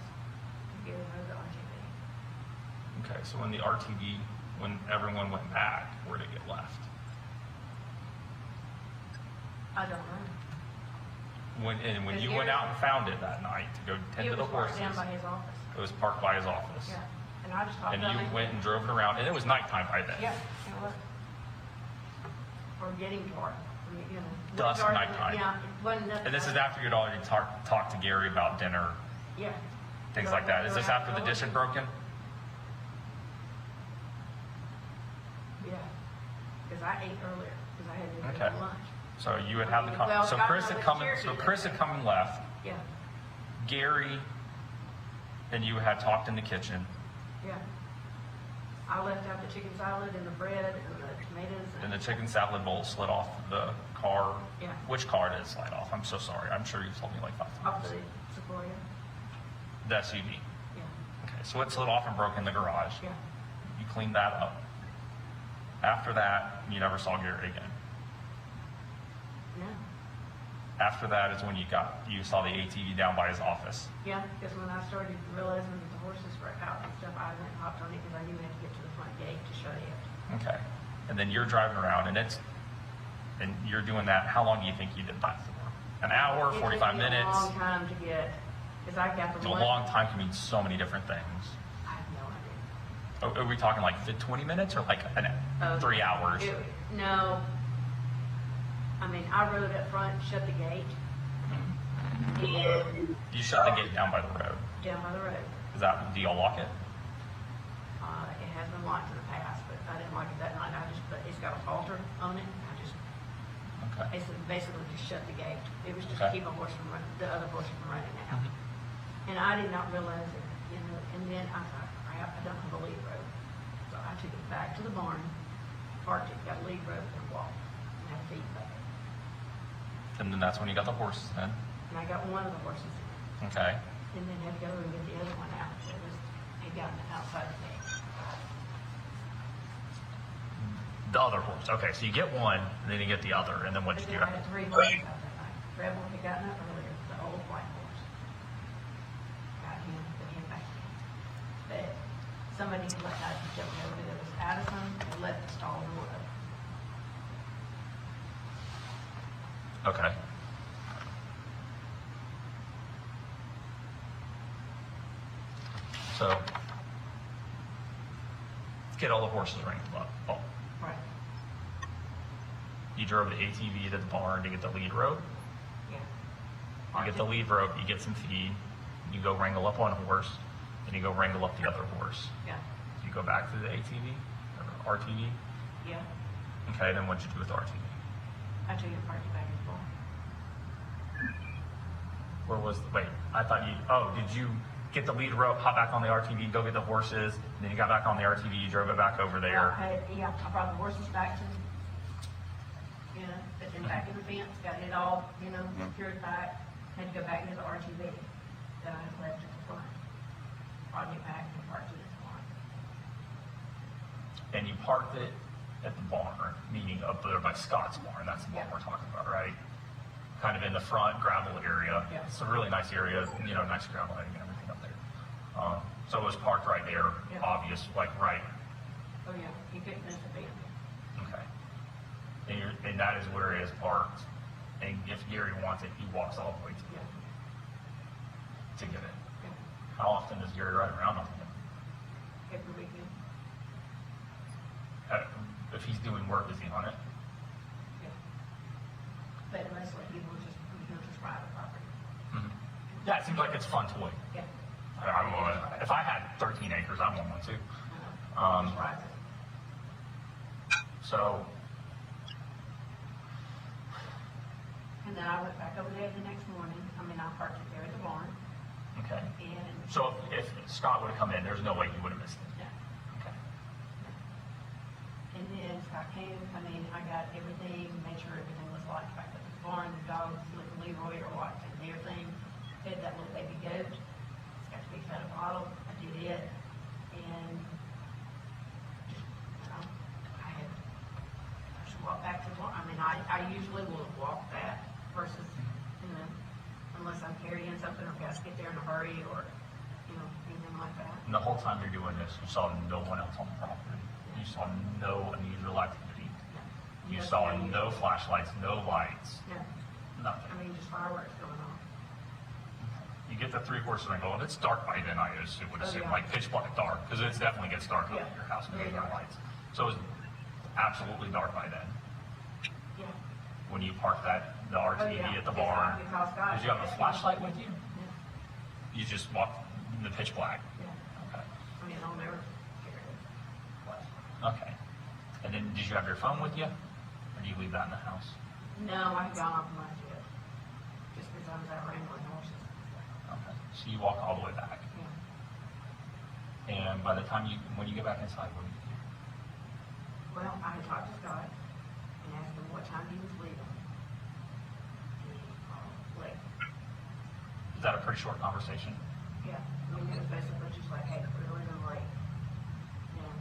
Gary rode the RTV. Okay, so when the RTV, when everyone went back, where did it get left? I don't know. When Is you Gary- went out and found it that night to go tend It to the was parked horses, down by his office. it was parked by his office. Yeah, and I just hopped And on you it. went and drove it around, and it was nighttime by then. Yeah, it was. Or getting dark, I mean, you know. Dusk, dark, nighttime. Yeah, it wasn't nothing. And this is after you'd already talked to Gary about dinner, Yeah. things like that. Is this after the dish had broken? Yeah, because I ate earlier, because I had to Okay. eat lunch. So you had had the Well, so Scott Chris and I had went come. to Cherokee So Chris had come and left. Yeah, Gary and you had talked in the kitchen, yeah. I left out the chicken salad and the bread and the tomatoes and the chicken salad bowl slid off the car. Yeah. Which car did it slide off? I'm so sorry. I'm sure you've told me like 5 off times. the Sequoia. The SUV. Yeah, Okay, so it slid off and broke in the garage. yeah. You cleaned that up. After that, you never saw Gary again. No. After that is when you saw the ATV down by his office. Yeah, because when I started realizing that the horses were out and stuff, I went and hopped on it because I knew I had to get to the front gate to shut it. Okay. And then you're driving around and you're doing that. How long do you think you did that for? An hour, It 45 took me minutes? a long time to get, because I got the A one. long time can mean so many different things. I have no idea. Are we talking like 20 minutes or like 3 hours? No. I mean, I rode up front, shut the gate, and You shut the gate down by the road. down by the road. Do y'all lock it? It has been locked in the past, but I didn't like it that night. It's got a halter on it. Okay. It's basically just shut the gate. It was just Okay. to keep the other horse from running out. And I did not realize it, and then I thought, crap, I don't have a lead road. So I took it back to the barn, parked it, got a lead road, and walked, and had to feed back. And then that's when you got the horses then? And I got one of the horses, Okay. and then had to go and get the other one out. Had gotten outside the gate. The other horse. Okay, so you get one, and then you get the other, and then what But did you then do? I had 3 horses out that night. Rebel had gotten up earlier, the old white horse. Got him, put him back in. But somebody had let, I just jumped over, it was Addison, had left the stall door open. Okay. So, let's get all the horses wrangled up. Oh, Right. You drove the ATV to the barn to get the lead rope. Yeah. You get the lead rope, you get some feed, you go wrangle up one horse, and you go wrangle up the other horse. Yeah. You go back to the ATV or RTV. Yeah. Okay, then what'd you do with the RTV? I took it party back as well. Where was wait? I thought did you get the lead rope, hop back on the RTV, go get the horses, and then you got back on the RTV, you drove it back over there. I brought the horses back to, put them back in the fence, got it all, secured back, had to go back into the RTV that I left at the front. Brought it back and parked it at the barn. And you parked it at the barn, meaning up there by Scott's barn. That's the one we're talking about, right? Kind of in the front gravel area. Yeah. It's a really nice area, nice gravel area and everything up there. So it was parked right there, Yeah. obvious, like right. Oh, yeah, he couldn't miss a beat. Okay. And that is where it is parked. And if Gary wants it, he walks all the way Yeah. to get it. Yeah. How often does Gary ride around on it? Every weekend. If he's doing work, is he on it? Yeah. But mostly he'll just ride the property. Yeah, it seems like it's a fun toy. Yeah. If I had 13 acres, I want one too. Just rides it. So, And then I went back over there the next morning. I parked it there at the barn. okay. And, So if Scott would have come in, there's no way he would have missed it. yeah. Okay. And then Scott came, I got everything, made sure everything was locked back at the barn. The dogs, Leroy, are locked and everything. Fed that little baby goat. It's got to be fed a bottle. I did it. And, I just walked back to the barn. I usually will walk that versus, unless I'm carrying something or got to get there in a hurry or, anything like that. And the whole time you're doing this, you saw no one else on the property. You saw no unusual activity. You Nothing saw unusual. no flashlights, no lights, No. nothing. Just fireworks going on. You get the 3 horses and go, and it's dark by then, I would assume, Oh, yeah. like pitch black dark, because it definitely gets dark over Yeah. your house when Very you have dark. lights. So it was absolutely dark by then. Yeah. When you parked the RTV yeah. at the Yes, barn, because God- did you have a flashlight with you? Yeah. You just walked in the pitch black. Yeah. Okay. I'll never carry it. Okay. And then did you have your phone with you? Or do you leave that in the house? No, I had gone off my jet. Just because I was out wrangling horses. Okay. So you walk all the way back. Yeah. And by the time when you get back inside, what do you do? Well, I had talked to Scott and asked him what time he was leaving. And he left. Is that a pretty short conversation? Yeah. It was basically just like, hey, we're leaving late.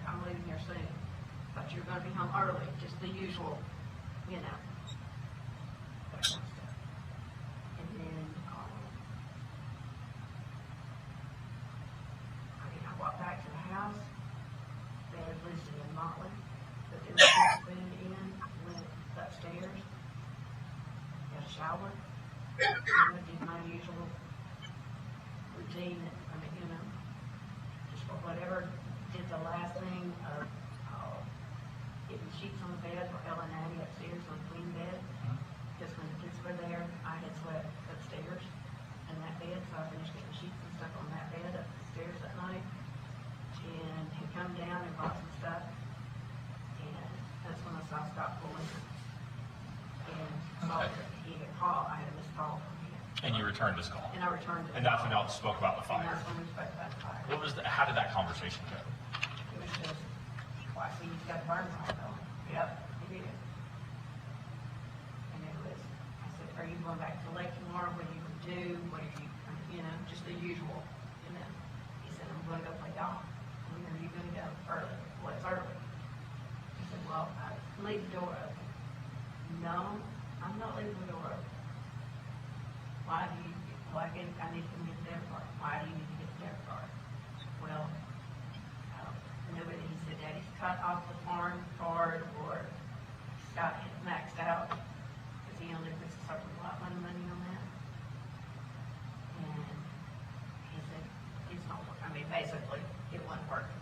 I'm leaving here soon. Thought you were going to be home early. Just the usual, that kind of stuff. And then, I walked back to the house. They had Lucy and Motley, but then the spoon in, went upstairs, got a shower, and did my usual routine. Just for whatever. Did the last thing of getting sheets on the bed for Ella and Addie upstairs on the queen bed. Because when the kids were there, I had slept upstairs in that bed, so I finished getting sheets and stuff on that bed upstairs that night. And had come down and bought some stuff. And that's when I saw Scott pulling. And saw that he had called. I had a missed call from him. And you returned his call. And I returned it. And that's when y'all spoke about the And fire. that's when we spoke about the fire. How did that conversation go? It was just, well, I see you've got the burn mark on. Yep, he did. And it was, I said, are you going back to the lake tomorrow? What are you going to do? What are you, just the usual. He said, I'm going to go play golf. When are you going to go? Early. Well, it's early. He said, well, I leave the door open. No, I'm not leaving the door open. Why do you, I need to get the debit card. Why do you need to get the debit card? Well, nobody, he said, Daddy's cut off the farm card or Scott had maxed out because he only puts a certain lot of money on that. And he said, it's not working. Basically, it wasn't working.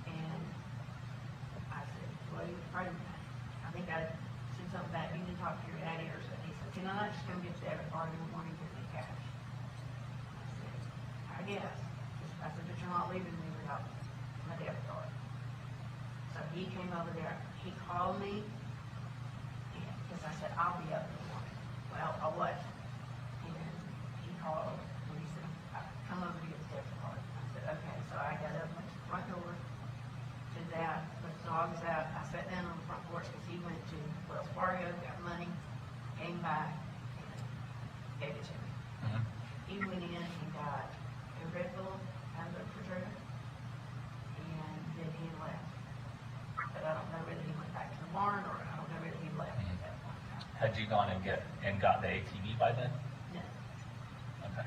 And I said, what are you afraid of? I think I came over there, he called me, because I said, I'll be up in the morning. Well, I wasn't. And he called, and he said, come over to get the debit card. I said, okay. So I got up, went to the front door, did that, let the dogs out. I sat down on the front porch because he went to Wells Fargo, got money, came back, and gave it to me. Mhm. He went in, he got a Red Bull out of the refrigerator, and then he left. But I don't know whether he went back to the barn, or I don't know whether he left at that point in time. Had you gone and got the ATV by then? No. Okay.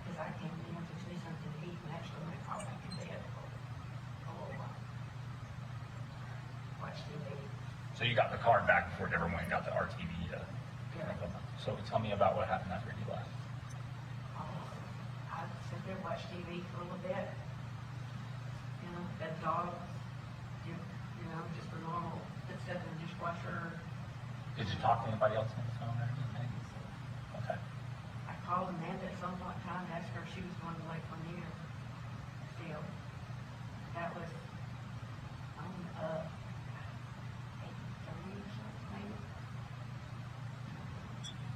Because I came in to see something to eat, and actually went crawl back in bed for a little while. Watch TV. So you got the card back before everyone got the RTV to. Yeah. So tell me about what happened after you left. I sit there, watch TV for a little bit. You know, fed dogs. You know, just the normal, put stuff in the dishwasher. Did you talk to anybody else on the phone or anything? Okay. I called Amanda at some point in time to ask her if she was going to Lake Lanier still. That was, 8:30 or something, maybe.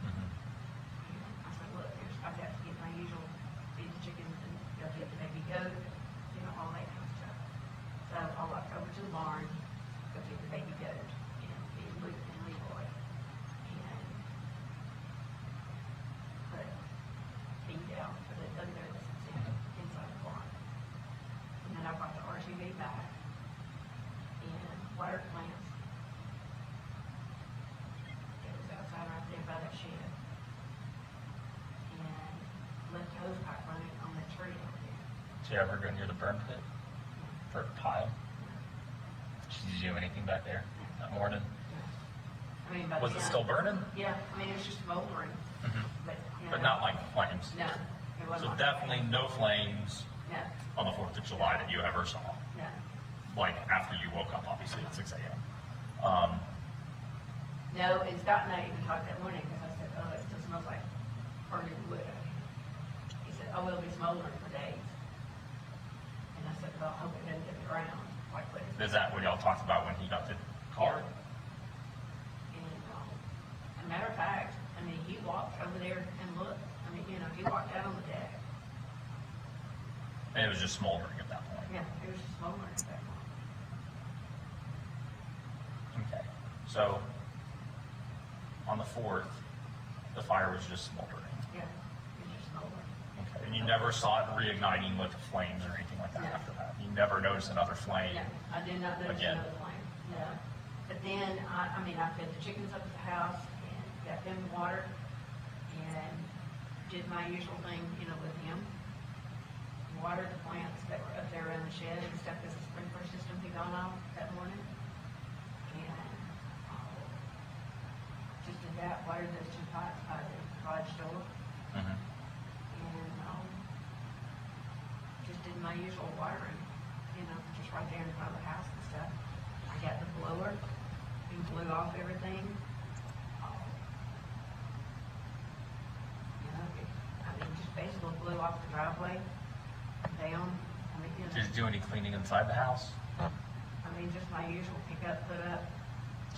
Mhm. I said, look, I've got to get my usual, feed the chickens and go get the baby goat, you know, all that kind of stuff. So I walked over to the barn, go get the baby goat, and feed Luke and Leroy, and put feed down for the other goats inside the barn. And then I brought the RTV back and watered plants. It was outside right there by that shed. And left the hose pipe running on that tree out there. Did you ever go near the burn pit? Burn pile? Did you do anything back there that morning? I mean, by the Was it time- still burning? Yeah, I mean, it was just smoldering, Mhm. but, you But know, not like flames? No, it So wasn't. like- definitely no flames No, on the 4th of July that you ever saw? no. Like after you woke up, obviously at 6 a.m. No, and Scott and I even talked that morning, because I said, oh, it still smells like burning wood out here. He said, oh, it'll be smoldering for days. And I said, well, I hope it doesn't get the ground, like what it's. Is that what y'all talked about when he got the card? And, as a matter of fact, I mean, he walked over there and looked. I mean, you know, he walked out on the deck. And it was just smoldering at that point? Yeah, it was just smoldering at that point. Okay. So on the 4th, the fire was just smoldering? Yeah, it was just smoldering. Okay. And you never saw it reigniting with flames or anything like that No. after that? You never noticed another flame? No, I did not notice Again. another flame, no. But then, I mean, I fed the chickens up at the house and got them water and did my usual thing, you know, with him. Watered the plants that were up there around the shed and stuff, because the sprinkler system had gone off that morning. And, just did that, watered those 2 pots by the garage door. Mhm. And, just did my usual watering, you know, just right there in front of the house and stuff. I got the blower and blew off everything. You know, I mean, just basically blew off the driveway down. I mean, you Did you know, do any cleaning inside the house? I mean, just my usual pick up, put up.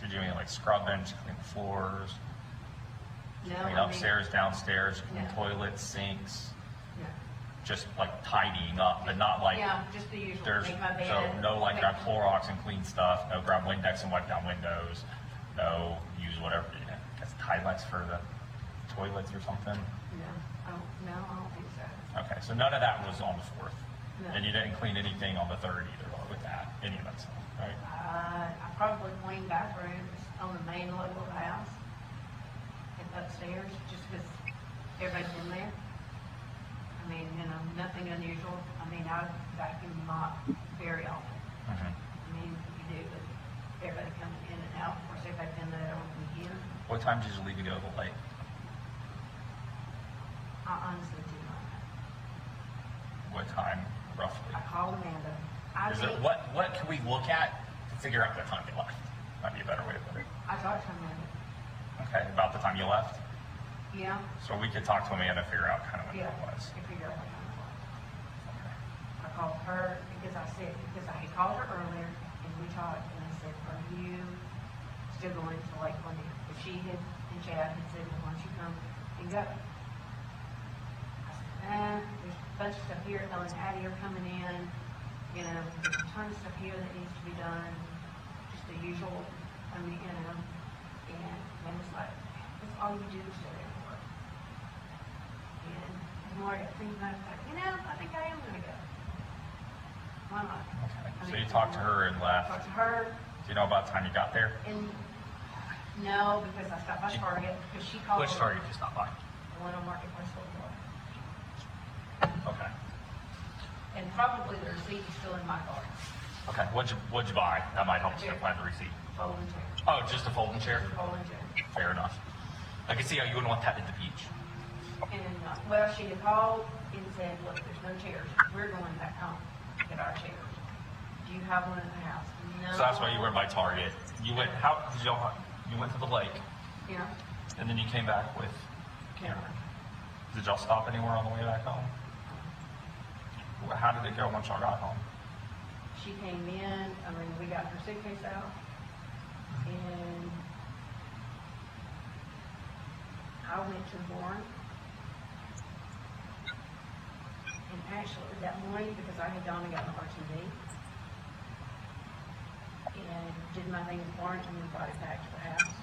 Did you do any like scrubbing, clean the floors, No, clean I mean, upstairs, downstairs, clean No. toilets, sinks? no. Just like tidying up, but not like Yeah, just the usual, there's, make my bed. so no like make- grab Clorox and clean stuff, no grab Windex and wipe down windows, no use whatever, that's Tilex for the toilets or something? No, I don't think so. Okay, so none of that was on the 4th? No. And you didn't clean anything on the 3rd either with that, any of that stuff, right? I probably cleaned bathrooms on the main level of the house and upstairs, just because everybody's in there. I mean, you know, nothing unusual. I mean, I vacuum mop very often. Mhm. I mean, you do with everybody coming in and out. Of course, everybody's in there on the weekend. What time did you leave to go to the lake? I honestly do not know. What time roughly? I called Amanda. I Is think, it, what can we look at to figure out what time you left? Might be a better way to put it. I talked to Amanda. Okay, about the time you left? Yeah, So we could talk to Amanda and figure out kind of when yeah. it was. I figured out what time it was. Okay. I called her because I had called her earlier and we talked and I said, are you still going to Lake Lanier? Because she had, and Chad had said, well, why don't you come and go? I said, there's a bunch of stuff here. Ellen and Addie are coming in. You know, there's a ton of stuff here that needs to be done. Just the usual, and it was like, that's all you do is stay there and work. And the more I got thinking about it, I was like, I think I am gonna go. Why not? Okay. So you talked to her and left. Talked to her, Do you know about the time you got there? and no, because I stopped by Target, because she called. Which Target did you stop by? The one on Marketplace Boulevard. Okay. And probably the receipt is still in my car. Okay. What'd you buy? That might help us to find the receipt. Folding chair. Oh, just a folding chair? Folding chair. Fair enough. I can see how you wouldn't want that at the beach. And, well, she had called and said, look, there's no chairs. We're going back home to get our chairs. Do you have one in the house? No. So that's why you went by Target. You went, you went to the lake, Yeah. and then you came back with Cameron. Did y'all stop anywhere on the way back home? How did it go once y'all got home? She came in, we got her suitcase out, and I went to Warren. And actually, that morning, because I had gone and got an RTV, and did my thing with Warren, and then brought it back to the house.